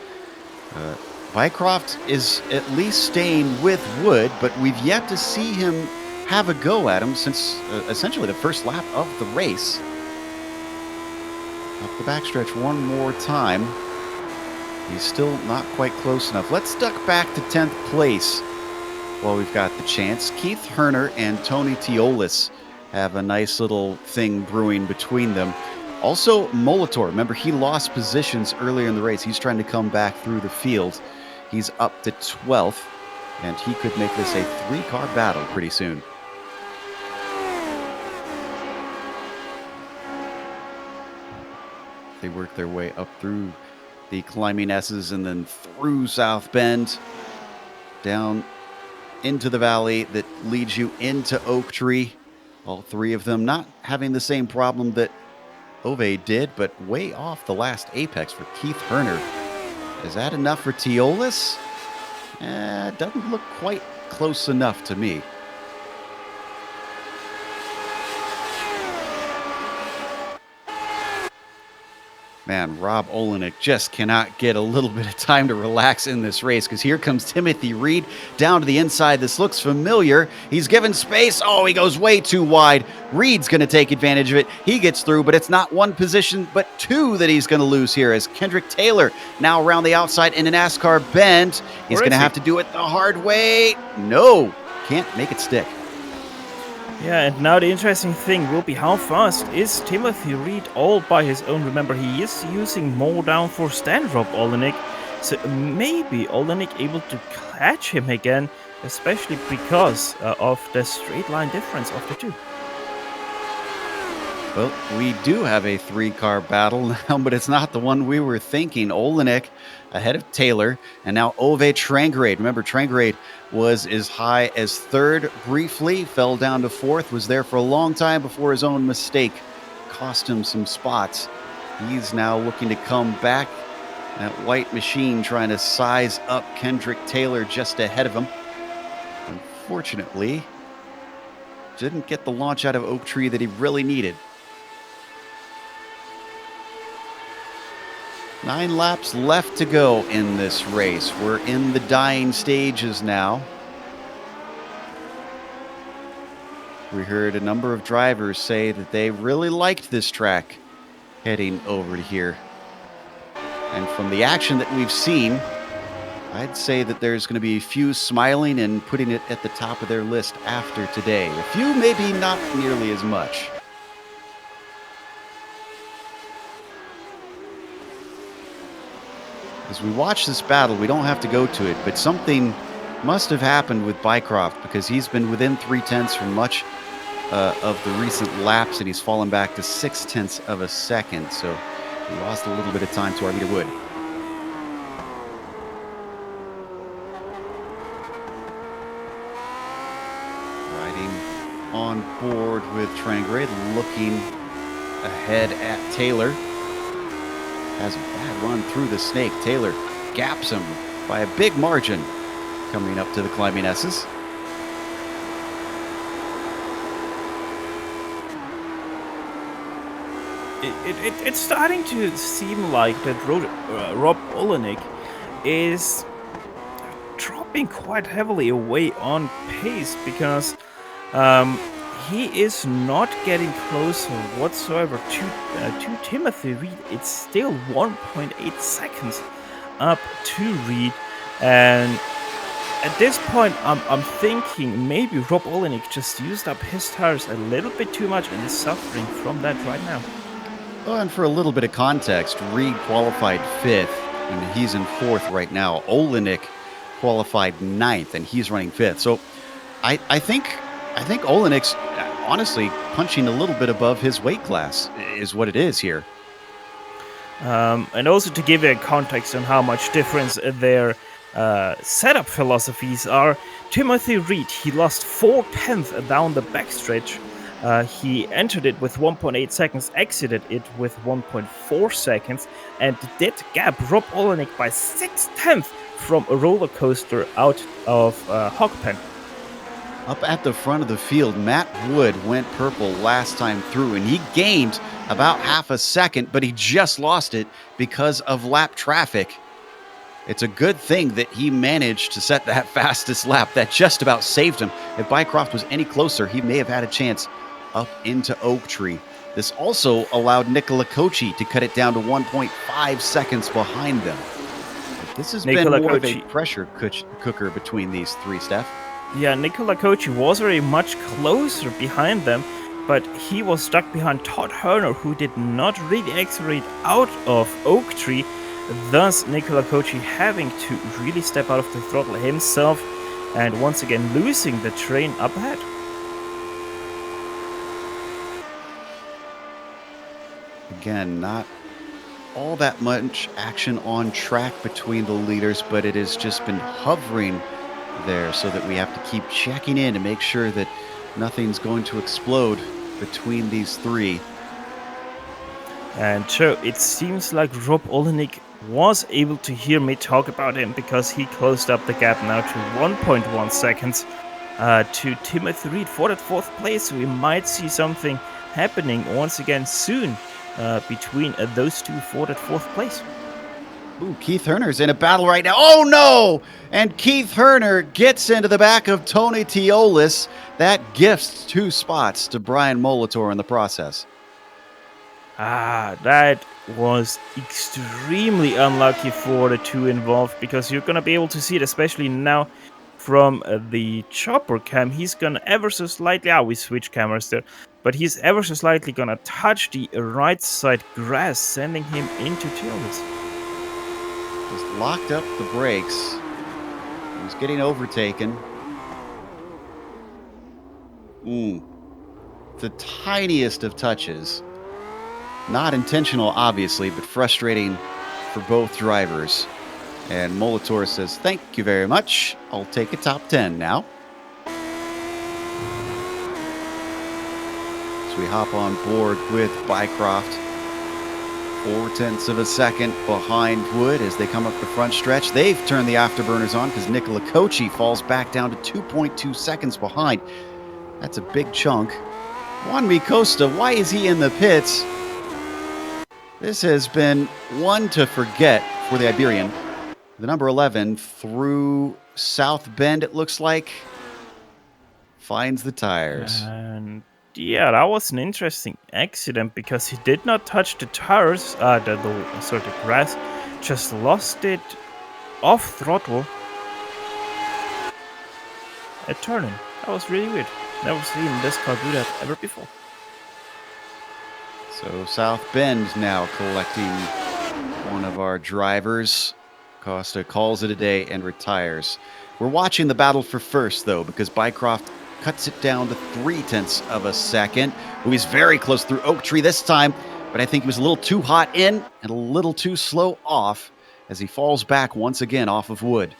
Bycroft is at least staying with Wood, but we've yet to see him have a go at him since essentially the first lap of the race. Up the backstretch one more time. He's still not quite close enough. Let's duck back to 10th place while we've got the chance. Keith Herner and Tony Teolis have a nice little thing brewing between them. Also, Molitor, remember, he lost positions earlier in the race. He's trying to come back through the field. He's up to 12th, and he could make this a 3-car battle pretty soon. They work their way up through the climbing S's and then through South Bend, down into the valley that leads you into Oak Tree. All three of them not having the same problem that Ove did, but way off the last apex for Keith Herner. Is that enough for Teolis? Doesn't look quite close enough to me. Man, Rob Olenek just cannot get a little bit of time to relax in this race, because here comes Timothy Reed down to the inside. This looks familiar. He's given space. Oh, he goes way too wide. Reed's going to take advantage of it. He gets through, but it's not one position, but two that he's going to lose here, as Kendrick Taylor now around the outside in a NASCAR bend. He's going to have to do it the hard way. No, can't make it stick. Yeah, and now the interesting thing will be how fast is Timothy Reed all by his own. Remember, he is using more downforce than Rob Olenek, so maybe Olenek able to catch him again, especially because of the straight line difference of the two. Well, we do have a 3-car battle now, but it's not the one we were thinking. Olenek ahead of Taylor, and now Ove Trangrade. Remember, Trangrade was as high as 3rd briefly, fell down to 4th, was there for a long time before his own mistake cost him some spots. He's now looking to come back. That white machine trying to size up Kendrick Taylor just ahead of him. Unfortunately, didn't get the launch out of Oak Tree that he really needed. 9 laps left to go in this race. We're in the dying stages now. We heard a number of drivers say that they really liked this track heading over to here. And from the action that we've seen, I'd say that there's going to be a few smiling and putting it at the top of their list after today. A few, maybe not nearly as much. As we watch this battle, we don't have to go to it, but something must have happened with Bycroft, because he's been within 0.3 for much of the recent laps, and he's fallen back to 0.6 of a second. So he lost a little bit of time to Armida Wood. Riding on board with Trangrade, looking ahead at Taylor. Has a bad run through the snake. Taylor gaps him by a big margin coming up to the climbing S's. It's starting to seem like that Rob Olenek is dropping quite heavily away on pace, because he is not getting closer whatsoever to Timothy Reed. It's still 1.8 seconds up to Reed, and at this point I'm thinking maybe Rob Olenek just used up his tires a little bit too much and is suffering from that right now. Well, and for a little bit of context, Reed qualified 5th, and he's in 4th right now. Olenek qualified 9th, and he's running 5th. So I think Olenek's honestly punching a little bit above his weight class is what it is here. And also to give a context on how much difference their setup philosophies are, Timothy Reed, he lost 0.4 down the backstretch. He entered it with 1.8 seconds, exited it with 1.4 seconds, and did gap Rob Olenek by 0.6 from a roller coaster out of Hogpen. Up at the front of the field, Matt Wood went purple last time through, and he gained about half a second, but he just lost it because of lap traffic. It's a good thing that he managed to set that fastest lap. That just about saved him. If Bycroft was any closer, he may have had a chance up into Oak Tree. This also allowed Nicola Kochi to cut it down to 1.5 seconds behind them. But this has been more of a pressure cooker between these three, Steph. Yeah, Nicola Kochi was very much closer behind them, but he was stuck behind Todd Herner, who did not really accelerate out of Oak Tree, thus Nicola Kochi having to really step out of the throttle himself and once again losing the train up ahead. Again, not all that much action on track between the leaders, but it has just been hovering there so that we have to keep checking in to make sure that nothing's going to explode between these three. And so it seems like Rob Olenek was able to hear me talk about him, because he closed up the gap now to 1.1 seconds to Timothy Reed for that 4th place. So we might see something happening once again soon between those two for that 4th place. Ooh, Keith Herner's in a battle right now. Oh, no! And Keith Herner gets into the back of Tony Teolis. That gifts 2 spots to Brian Molitor in the process. That was extremely unlucky for the two involved, because you're going to be able to see it, especially now from the chopper cam. He's going to ever so slightly, we switch cameras there, but he's ever so slightly going to touch the right side grass, sending him into Teolis. Just locked up the brakes. He's getting overtaken. The tiniest of touches. Not intentional, obviously, but frustrating for both drivers. And Molitor says, thank you very much. I'll take a top 10 now. So we hop on board with Bycroft. 0.4 of a second behind Wood as they come up the front stretch. They've turned the afterburners on because Nicola Kochi falls back down to 2.2 seconds behind. That's a big chunk. Juan Costa, why is he in the pits? This has been one to forget for the Iberian. The number 11 through South Bend, it looks like, finds the tires. And yeah, that was an interesting accident, because he did not touch the tires, the grass, just lost it off throttle at turning. That was really weird. Never seen this car do that ever before. So South Bend now collecting one of our drivers. Costa calls it a day and retires. We're watching the battle for first, though, because Bycroft cuts it down to 0.3 of a second. He's very close through Oak Tree this time, but I think he was a little too hot in and a little too slow off as he falls back once again off of Wood.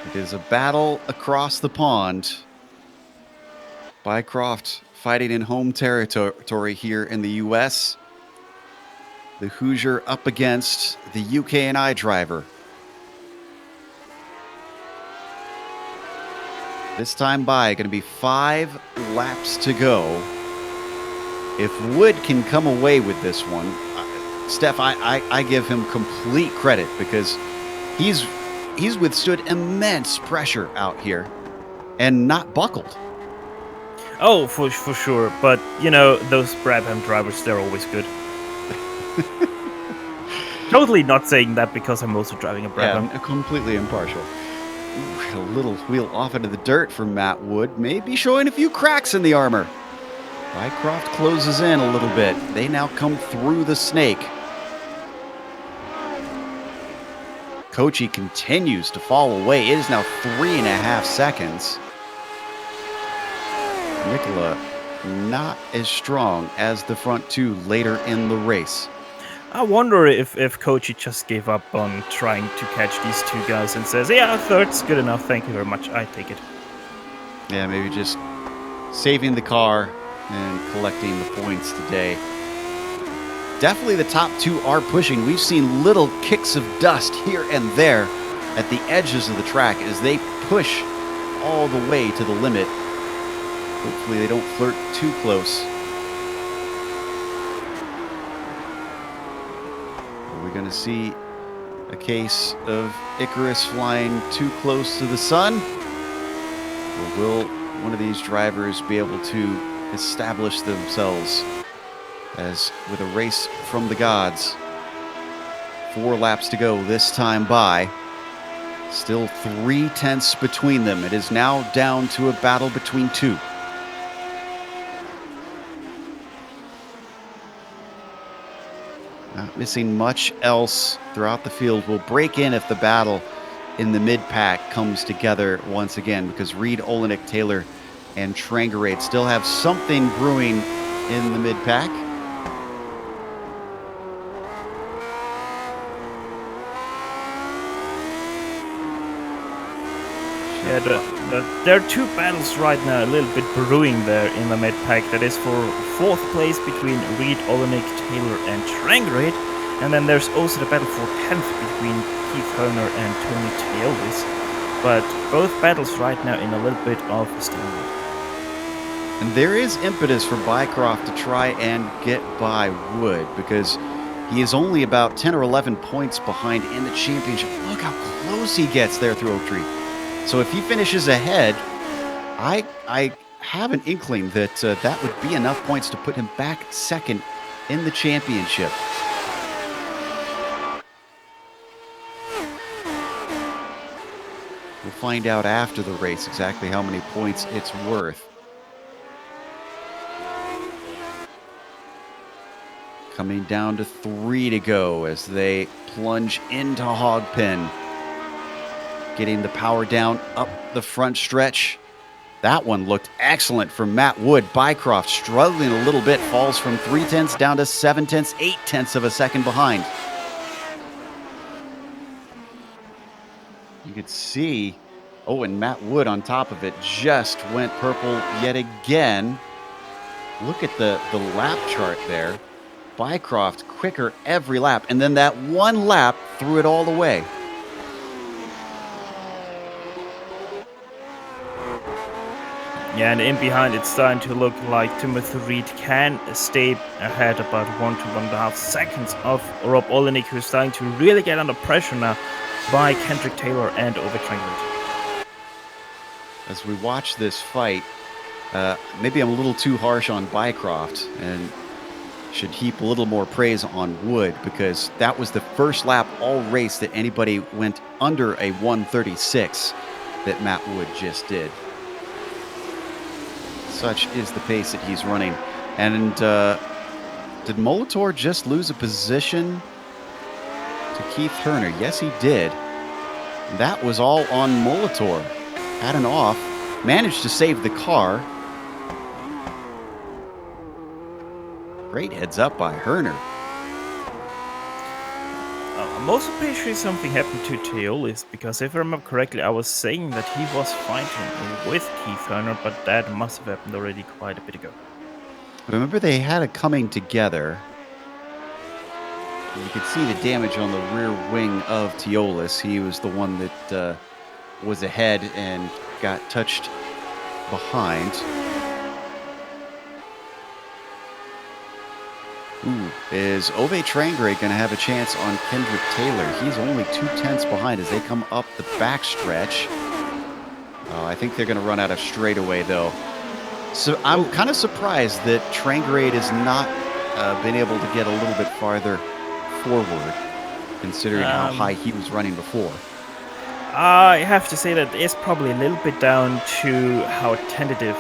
It is a battle across the pond. Bycroft fighting in home territory here in the U.S. The Hoosier up against the UK&I driver. This time by, going to be 5 laps to go. If Wood can come away with this one, Steph, I give him complete credit, because he's withstood immense pressure out here and not buckled. Oh, for sure. But, you know, those Brabham drivers, they're always good. Totally not saying that because I'm also driving a Brabham. Yeah, completely impartial. Ooh, a little wheel off into the dirt from Matt Wood, maybe showing a few cracks in the armor. Bycroft closes in a little bit. They now come through the snake. Kochi continues to fall away. It is now 3.5 seconds. Nicola not as strong as the front two later in the race. I wonder if Kochi just gave up on trying to catch these two guys and says, yeah, third's good enough, thank you very much, I take it. Yeah, maybe just saving the car and collecting the points today. Definitely the top two are pushing. We've seen little kicks of dust here and there at the edges of the track as they push all the way to the limit. Hopefully they don't flirt too close. Are we going to see a case of Icarus flying too close to the sun? Or will one of these drivers be able to establish themselves as with a race from the gods? 4 laps to go this time by. Still 3/10 between them. It is now down to a battle between two. Not missing much else throughout the field. Will break in if the battle in the mid-pack comes together once again, because Reed, Olenek, Taylor, and Trangerade still have something brewing in the mid-pack. Yeah, there are two battles right now, a little bit brewing there in the mid-pack. That is for 4th place between Reed, Olenek, Taylor, and Trangerade. And then there's also the battle for 10th between Keith Honer and Tony Teolis. But both battles right now in a little bit of a stalemate. And there is impetus for Bycroft to try and get by Wood, because he is only about 10 or 11 points behind in the championship. Look how close he gets there through Oak Tree. So if he finishes ahead, I have an inkling that that would be enough points to put him back second in the championship. We'll find out after the race exactly how many points it's worth. Coming down to 3 to go as they plunge into Hogpen. Getting the power down up the front stretch. That one looked excellent from Matt Wood. Bycroft struggling a little bit, falls from 3/10 down to 7/10, 8/10 of a second behind. You could see, oh, and Matt Wood on top of it just went purple yet again. Look at the lap chart there. Bycroft quicker every lap, and then that one lap threw it all away. Yeah, and in behind it's starting to look like Timothy Reed can stay ahead about 1 to 1.5 seconds of Rob Olenek, who's starting to really get under pressure now by Kendrick Taylor and Ove Trangerade. As we watch this fight, maybe I'm a little too harsh on Bycroft and should heap a little more praise on Wood, because that was the first lap all race that anybody went under a 1:36 that Matt Wood just did. Such is the pace that he's running. And did Molitor just lose a position to Keith Herner? Yes, he did. That was all on Molitor. Had an off, managed to save the car. Great heads up by Herner. I'm also pretty sure something happened to Teolis, because if I remember correctly, I was saying that he was fighting with Keith Herner, but that must have happened already quite a bit ago. Remember, they had a coming together. You could see the damage on the rear wing of Teolis. He was the one that was ahead and got touched behind. Ooh, is Ove Trangerade going to have a chance on Kendrick Taylor? He's only 2/10 behind as they come up the backstretch. I think they're going to run out of straightaway, though. So I'm kind of surprised that Trangerade has not been able to get a little bit farther forward, considering how high he was running before. I have to say that it's probably a little bit down to how tentative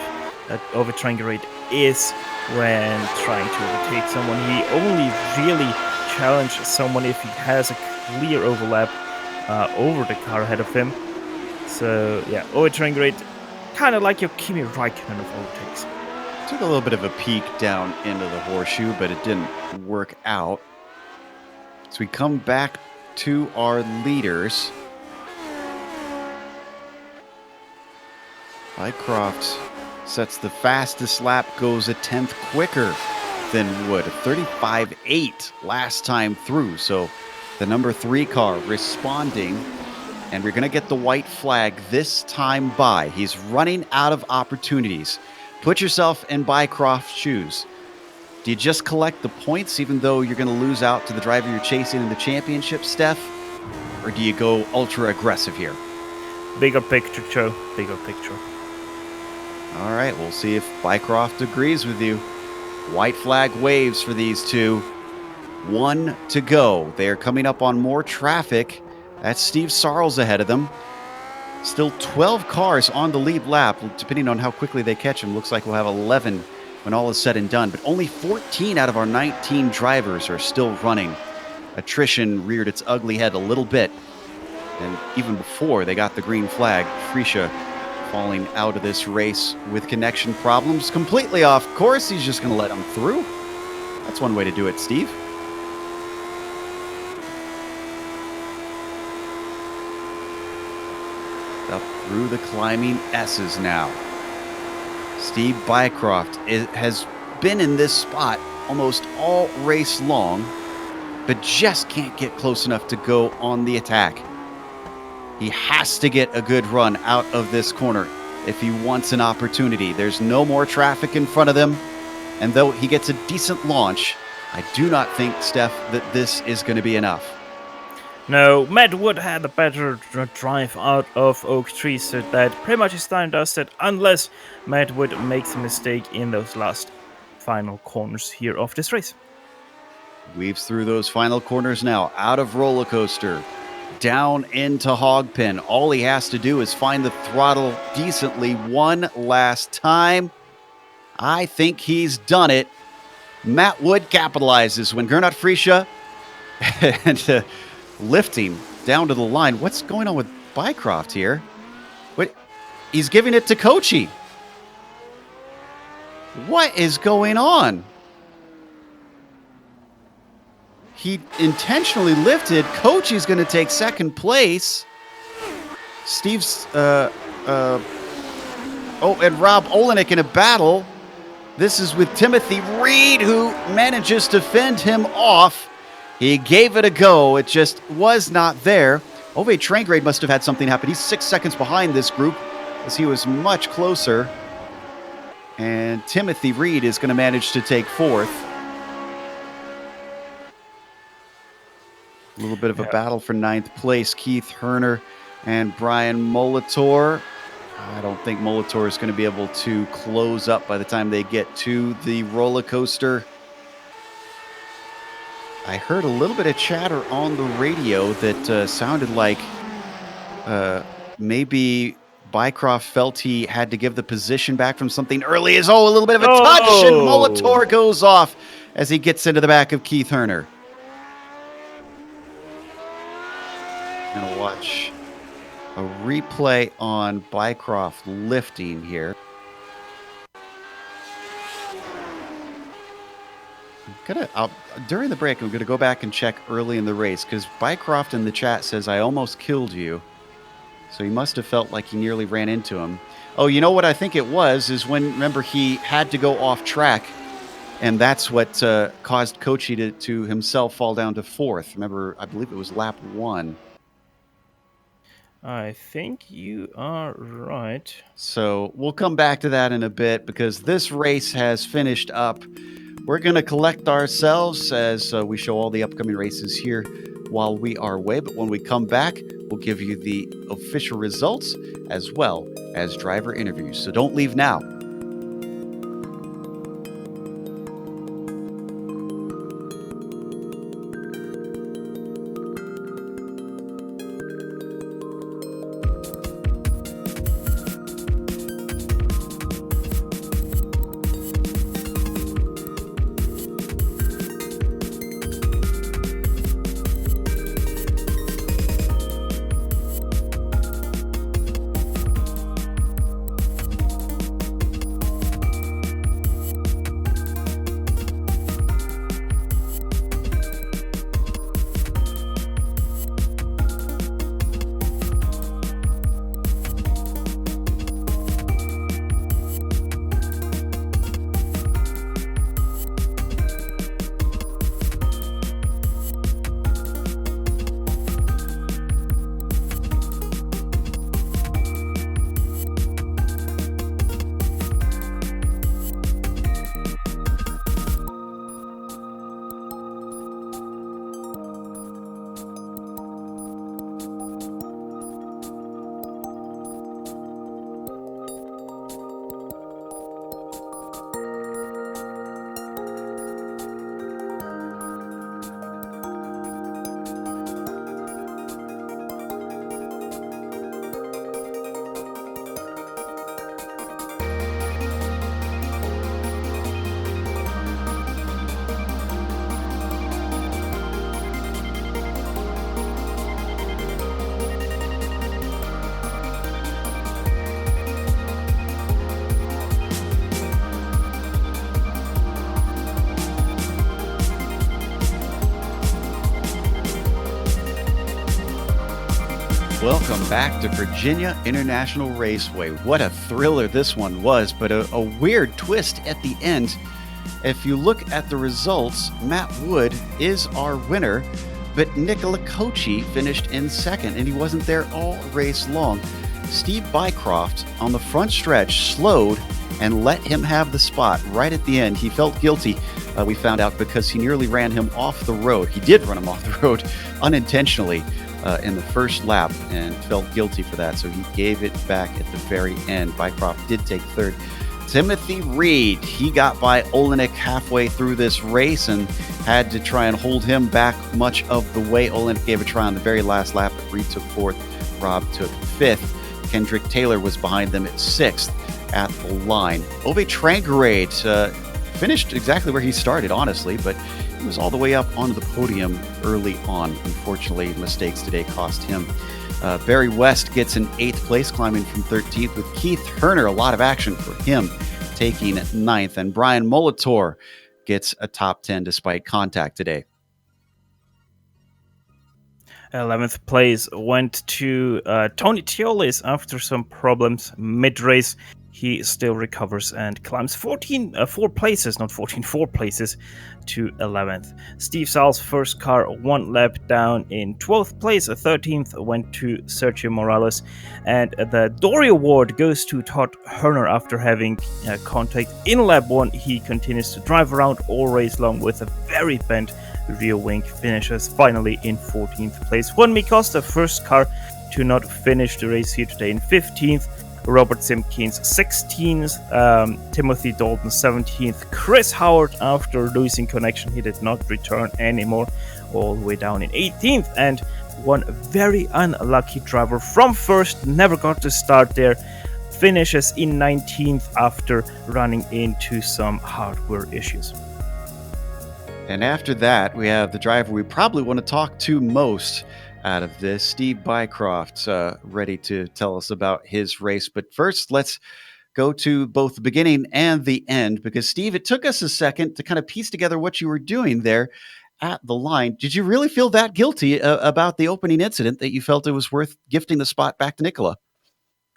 that Ove Trangerade is when trying to overtake someone. He only really challenges someone if he has a clear overlap over the car ahead of him. So yeah, Ove Trangerade, kind of like your Kimi Räikkönen of overtakes. Took a little bit of a peek down into the horseshoe, but it didn't work out. So we come back to our leaders. Bycroft sets the fastest lap, goes a 10th quicker than Wood, 35.8 last time through. So the number 3 car responding, and we're going to get the white flag this time by. He's running out of opportunities. Put yourself in Bycroft's shoes. Do you just collect the points even though you're going to lose out to the driver you're chasing in the championship, Steph? Or do you go ultra aggressive here? Bigger picture, Joe. Bigger picture. All right, we'll see if Bycroft agrees with you. White flag waves for these two. 1 to go. They are coming up on more traffic. That's Steve Sarles ahead of them. Still 12 cars on the lead lap. Depending on how quickly they catch him, looks like we'll have 11 when all is said and done. But only 14 out of our 19 drivers are still running. Attrition reared its ugly head a little bit. And even before they got the green flag, Frecia falling out of this race with connection problems. Completely off course. He's just going to let him through. That's one way to do it, Steve. Up through the climbing S's now. Steve Bycroft has been in this spot almost all race long, but just can't get close enough to go on the attack. He has to get a good run out of this corner if he wants an opportunity. There's no more traffic in front of them, and though he gets a decent launch, I do not think, Steph, that this is going to be enough. No, Matt Wood had a better drive out of Oak Tree, so that pretty much is done and dusted, unless Matt Wood makes a mistake in those last final corners here of this race. Weaves through those final corners now, out of roller coaster, down into hog pen. All he has to do is find the throttle decently one last time. I think he's done it. Matt Wood capitalizes when Gernot Frecia and lifting down to the line. What's going on with Bycroft here? What? He's giving it to Kochi. What is going on? He intentionally lifted. Kochi's going to take second place. Steve's and Rob Olenek in a battle. This is with Timothy Reed, who manages to fend him off. He gave it a go. It just was not there. Ove Trangrade must have had something happen. He's 6 seconds behind this group as he was much closer. And Timothy Reed is going to manage to take fourth. A little bit of a battle for ninth place. Keith Herner and Brian Molitor. I don't think Molitor is going to be able to close up by the time they get to the roller coaster. I heard a little bit of chatter on the radio that sounded like maybe Bycroft felt he had to give the position back from something early. A little bit of a touch, and Molitor goes off as he gets into the back of Keith Herner. Gonna watch a replay on Bycroft lifting here. During the break, I'm going to go back and check early in the race because Bycroft in the chat says, I almost killed you. So he must have felt like he nearly ran into him. Oh, you know what I think it was is when, remember, he had to go off track, and that's what caused Kochi to himself fall down to fourth. Remember, I believe it was lap 1. I think you are right. So we'll come back to that in a bit because this race has finished up. We're going to collect ourselves as we show all the upcoming races here while we are away. But when we come back, we'll give you the official results as well as driver interviews. So don't leave now. Welcome back to Virginia International Raceway. What a thriller this one was, but a weird twist at the end. If you look at the results, Matt Wood is our winner, but Nicola Cocci finished in second, and he wasn't there all race long. Steve Bycroft on the front stretch slowed and let him have the spot right at the end. He felt guilty, we found out, because he nearly ran him off the road. He did run him off the road unintentionally in the first lap and felt guilty for that, so he gave it back at the very end. Bycroft did take third. Timothy Reed, he got by Olenek halfway through this race and had to try and hold him back much of the way. Olenek gave a try on the very last lap, but Reed took fourth. Rob took fifth. Kendrick Taylor was behind them at sixth at the line. Ove Trangerade finished exactly where he started, honestly, but he was all the way up onto the podium early on. Unfortunately, mistakes today cost him. Barry West gets an 8th place, climbing from 13th, with Keith Herner. A lot of action for him, taking 9th. And Brian Molitor gets a top 10 despite contact today. 11th place went to Tony Teolis after some problems mid-race. He still recovers and climbs 4 places to 11th. Steve Sal's first car 1 lap down in 12th place. 13th went to Sergio Morales. And the Dory Award goes to Todd Herner after having contact in lap 1. He continues to drive around all race long with a very bent rear wing, finishes finally in 14th place. Juan Micosta, first car to not finish the race here today, in 15th. Robert Simpkins 16th, Timothy Dalton 17th, Chris Howard, after losing connection, he did not return anymore, all the way down in 18th, and one very unlucky driver from first, never got to start there, finishes in 19th after running into some hardware issues. And after that, we have the driver we probably want to talk to most out of this, Steve Bycroft, ready to tell us about his race. But first, let's go to both the beginning and the end, because Steve, it took us a second to kind of piece together what you were doing there at the line. Did you really feel that guilty about the opening incident that you felt it was worth gifting the spot back to Nicola?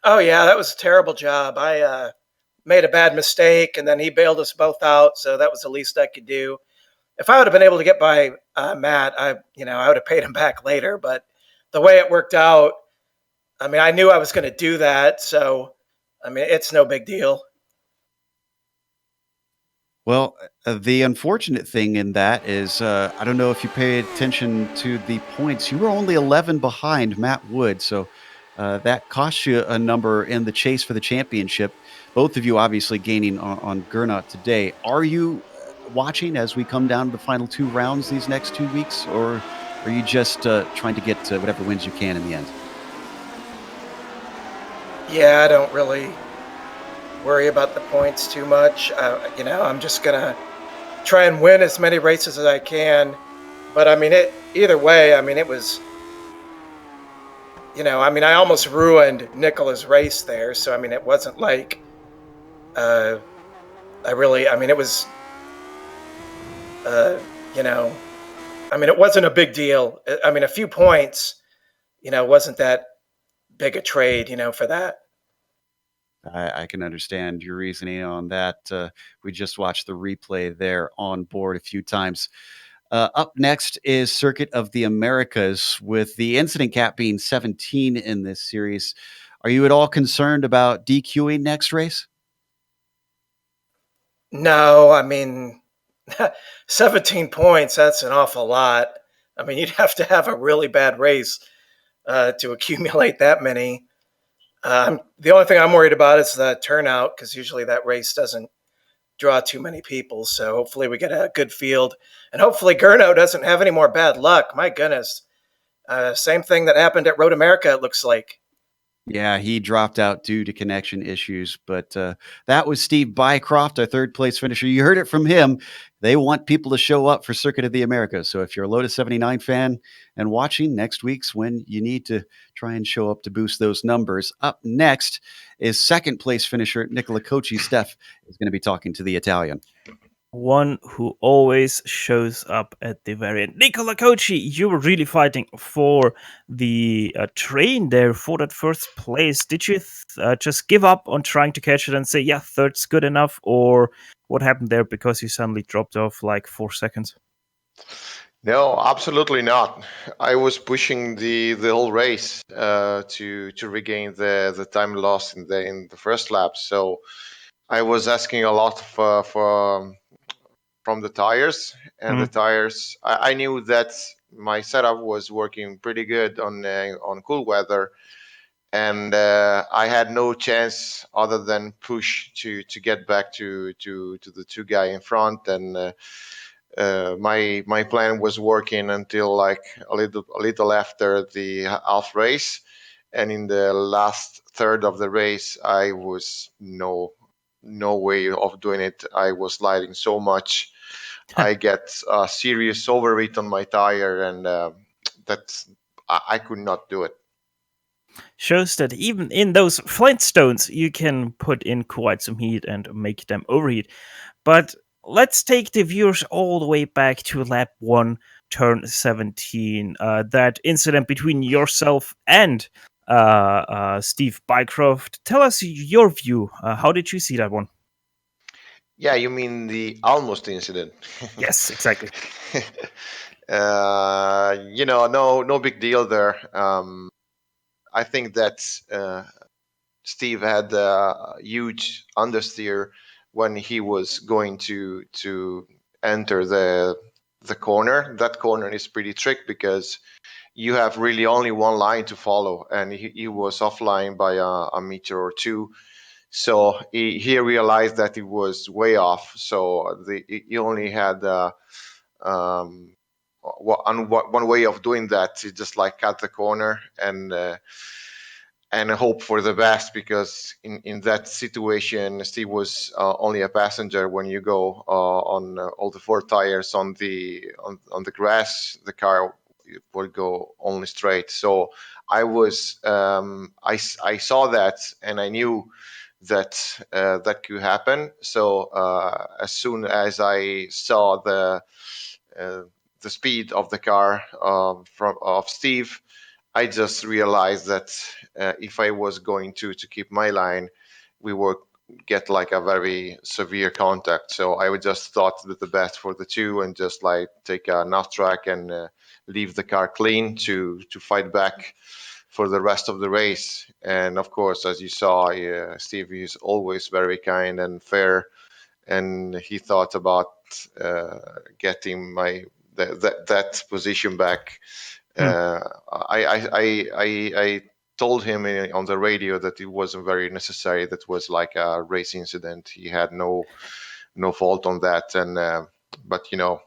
Oh yeah, that was a terrible job. I made a bad mistake, and then he bailed us both out, so that was the least I could do. If I would have been able to get by Matt, I would have paid him back later. But the way it worked out, I mean, I knew I was going to do that. So, I mean, it's no big deal. Well, the unfortunate thing in that is, I don't know if you paid attention to the points. You were only 11 behind Matt Wood. So that cost you a number in the chase for the championship. Both of you obviously gaining on Gernot today. Are you watching as we come down to the final 2 rounds these next 2 weeks, or are you just trying to get whatever wins you can in the end? Yeah, I don't really worry about the points too much. I'm just gonna try and win as many races as I can. But I mean, either way, I mean, it was, I almost ruined Nicola's race there. So I mean, it wasn't like it was. It wasn't a big deal. I mean, a few points, wasn't that big a trade, for that. I can understand your reasoning on that. We just watched the replay there on board a few times. Up next is Circuit of the Americas, with the incident cap being 17 in this series. Are you at all concerned about DQing next race? No, I mean, 17 points, that's an awful lot. I mean, you'd have to have a really bad race to accumulate that many. The only thing I'm worried about is the turnout, because usually that race doesn't draw too many people. So hopefully we get a good field. And hopefully Gernot doesn't have any more bad luck. My goodness. Same thing that happened at Road America, it looks like. Yeah, he dropped out due to connection issues, but that was Steve Bycroft, our 3rd place finisher. You heard it from him. They want people to show up for Circuit of the Americas. So if you're a Lotus 79 fan and watching, next week's when you need to try and show up to boost those numbers. Up next is 2nd place finisher Nicola Cocci. Steph is going to be talking to the Italian. one who always shows up at the very end. Nicola Kochi, you were really fighting for the train there for that first place. Did you just give up on trying to catch it and say, yeah, third's good enough? Or what happened there because you suddenly dropped off like 4 seconds? No, absolutely not. I was pushing the whole race to regain the time lost in the first lap. So I was asking a lot for from the tires, and the tires. I knew that my setup was working pretty good on cool weather, and I had no chance other than push to get back to the two guy in front. And my plan was working until like a little after the half race, and in the last third of the race, I was no way of doing it. I was sliding so much. I get a serious overheat on my tire, and that's I could not do it. Shows that even in those Flintstones, you can put in quite some heat and make them overheat. But let's take the viewers all the way back to lap 1, turn 17. That incident between yourself and Steve Bycroft. Tell us your view. How did you see that one? Yeah, you mean the almost incident? Yes, exactly. No big deal there. I think that Steve had a huge understeer when he was going to enter the corner. That corner is pretty tricky because you have really only one line to follow, and he was offline by a meter or two. So he realized that he was way off. So he only had um, one way of doing that is just like cut the corner and hope for the best, because in that situation Steve was only a passenger. When you go on all the four tires on the grass, the car will go only straight. So I saw that, and I knew that that could happen. So as soon as I saw the speed of the car of Steve, I just realized that if I was going to keep my line, we would get like a very severe contact. So I would just thought that the best for the two, and just like take a off track and leave the car clean to fight back for the rest of the race. And of course, as you saw, Steve is always very kind and fair, and he thought about getting that position back. I told him on the radio that it wasn't very necessary. That was like a race incident. He had no fault on that. And but you know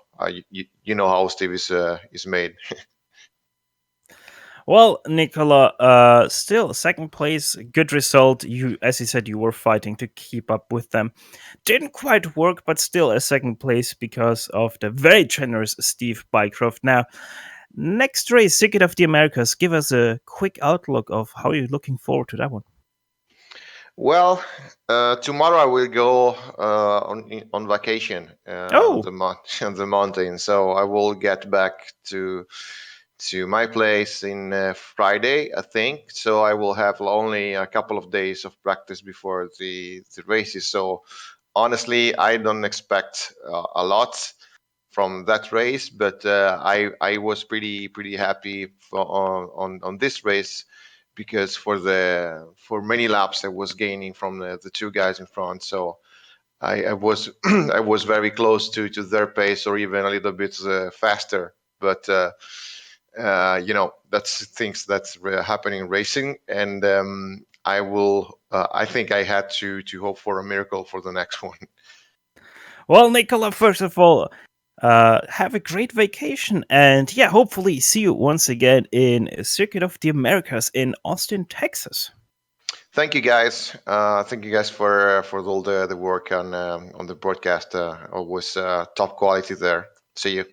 how Steve is made. Well, Nicola, still second place, good result. You, as you said, you were fighting to keep up with them. Didn't quite work, but still a second place because of the very generous Steve Bycroft. Now, next race, Circuit of the Americas. Give us a quick outlook of how you're looking forward to that one. Well, tomorrow I will go on vacation on on the mountain. So I will get back to my place in Friday, I think. So I will have only a couple of days of practice before the races. So honestly, I don't expect a lot from that race, but I was pretty happy on this race, because for many laps I was gaining from the two guys in front. So I was I was very close to their pace, or even a little bit faster. But that's things that's happening in racing, and I will. I think I had to hope for a miracle for the next one. Well, Nicola, first of all, have a great vacation, and yeah, hopefully see you once again in Circuit of the Americas in Austin, Texas. Thank you, guys. Thank you guys for all the work on the broadcast. Always top quality there. See you.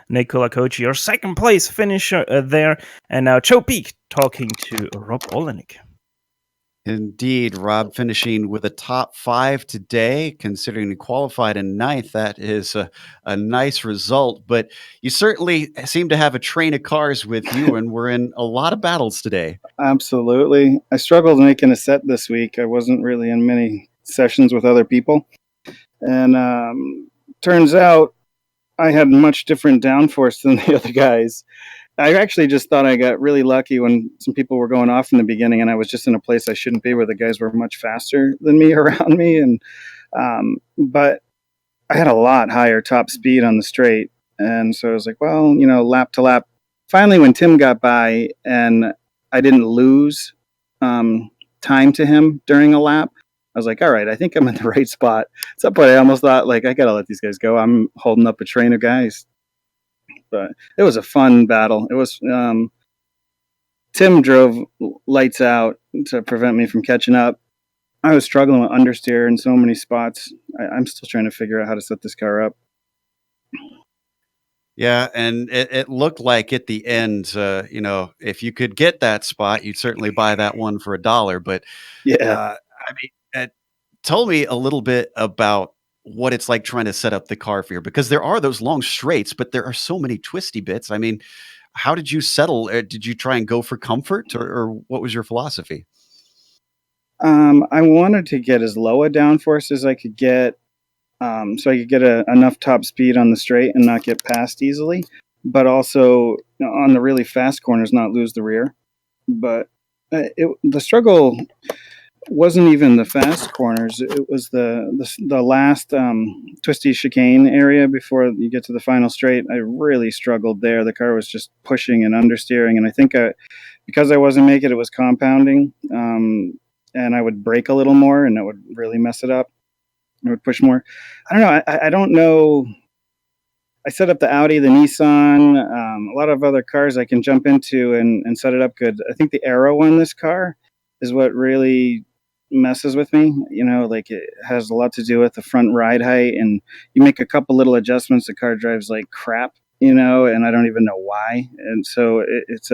Nicola Kochi, your second place finisher there, and now Joe Peak talking to Rob Olenek. Indeed, Rob finishing with a top 5 today, considering he qualified in ninth. That is a nice result, but you certainly seem to have a train of cars with you, and we're in a lot of battles today. Absolutely. I struggled making a set this week. I wasn't really in many sessions with other people. And turns out I had much different downforce than the other guys. I actually just thought I got really lucky when some people were going off in the beginning, and I was just in a place I shouldn't be, where the guys were much faster than me around me. And but I had a lot higher top speed on the straight, and so I was like, well, lap to lap. Finally, when Tim got by and I didn't lose time to him during a lap, I was like, all right, I think I'm in the right spot. At some point, I almost thought, like, I got to let these guys go. I'm holding up a train of guys. But it was a fun battle. It was Tim drove lights out to prevent me from catching up. I was struggling with understeer in so many spots. I'm still trying to figure out how to set this car up. Yeah, and it looked like at the end, if you could get that spot, you'd certainly buy that one for $1. But yeah, tell me a little bit about what it's like trying to set up the car for you, because there are those long straights, but there are so many twisty bits. I mean, how did you settle? Did you try and go for comfort, or what was your philosophy? I wanted to get as low a downforce as I could get, so I could get enough top speed on the straight and not get passed easily, but also on the really fast corners not lose the rear. But the struggle wasn't even the fast corners. It was the last twisty chicane area before you get to the final straight. I really struggled there. The car was just pushing and understeering, and I think because I wasn't making it, was compounding, and I would brake a little more, and that would really mess it up. It would push more. I don't know. I don't know. I set up the Audi, the Nissan, a lot of other cars I can jump into and set it up good. I think the aero on this car is what really messes with me. Like, it has a lot to do with the front ride height, and you make a couple little adjustments, the car drives like crap, and I don't even know why. And so it's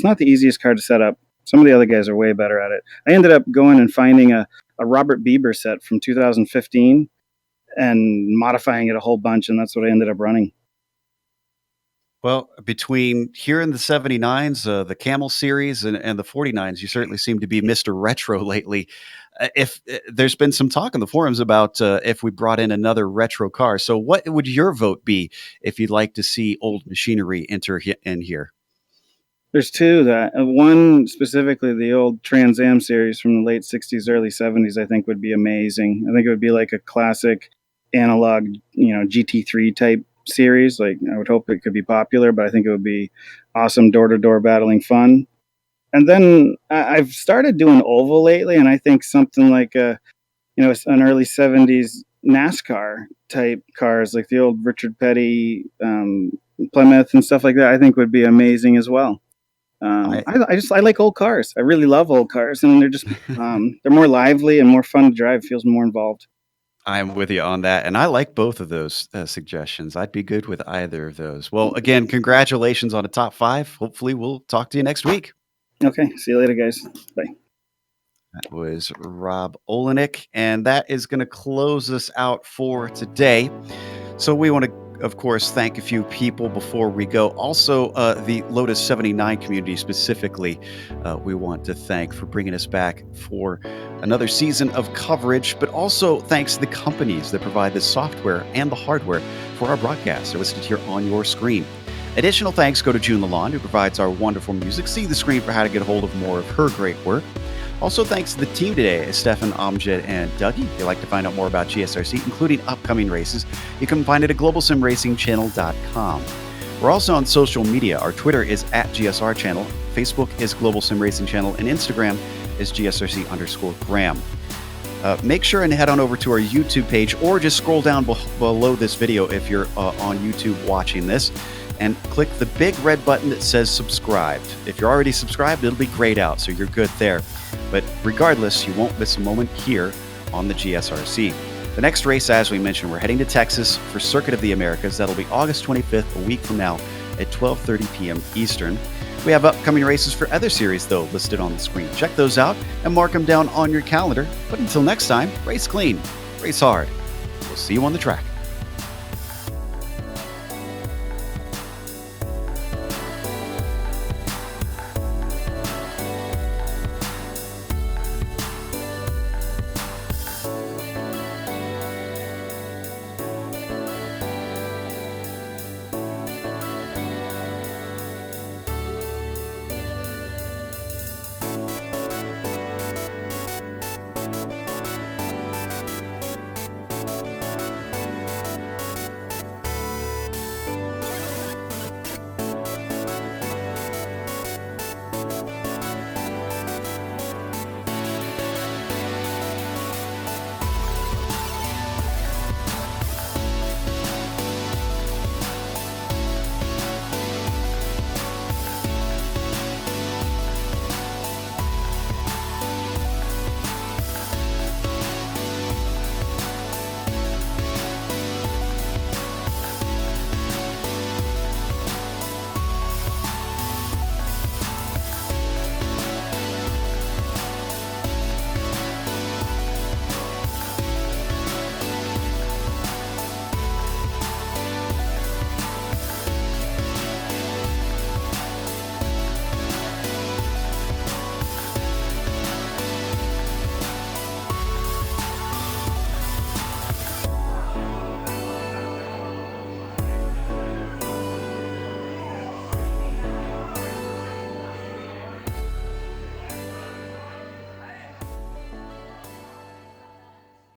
not the easiest car to set up. Some of the other guys are way better at it. I ended up going and finding a Robert Bieber set from 2015 and modifying it a whole bunch, and that's what I ended up running. Well, between here and the 79s, the Camel series, and the 49s, you certainly seem to be Mr. Retro lately. If there's been some talk in the forums about if we brought in another retro car. So what would your vote be if you'd like to see old machinery enter in here? There's two. One specifically, the old Trans Am series from the late 60s, early 70s, I think would be amazing. I think it would be like a classic analog, GT3 type series. Like, I would hope it could be popular, but I think it would be awesome door-to-door battling fun. And then I've started doing oval lately, and I think something like an early 70s NASCAR type cars, like the old Richard Petty Plymouth and stuff like that, I think would be amazing as well. I like old cars. I really love old cars, and they're just they're more lively and more fun to drive. Feels more involved. I'm with you on that, and I like both of those suggestions. I'd be good with either of those. Well, again, congratulations on a top 5. Hopefully, we'll talk to you next week. Okay, see you later, guys. Bye. That was Rob Olenek, and that is going to close us out for today. So we want to, of course, thank a few people before we go. Also, the Lotus 79 community specifically, we want to thank for bringing us back for another season of coverage, but also thanks to the companies that provide the software and the hardware for our broadcasts. They're listed here on your screen. Additional thanks go to June Lalonde, who provides our wonderful music. See the screen for how to get a hold of more of her great work. Also, thanks to the team today, Stefan, Amjad, and Dougie. If you'd like to find out more about GSRC, including upcoming races, you can find it at globalsimracingchannel.com. We're also on social media. Our Twitter is @GSR Channel, Facebook is Global SimRacing Channel, and Instagram is GSRC_Graham. Make sure and head on over to our YouTube page, or just scroll down below this video if you're on YouTube watching this, and click the big red button that says subscribed. If you're already subscribed, it'll be grayed out, so you're good there. But regardless, you won't miss a moment here on the GSRC. The next race, as we mentioned, we're heading to Texas for Circuit of the Americas. That'll be August 25th, a week from now, at 12:30 p.m. Eastern. We have upcoming races for other series, though, listed on the screen. Check those out and mark them down on your calendar. But until next time, race clean, race hard. We'll see you on the track.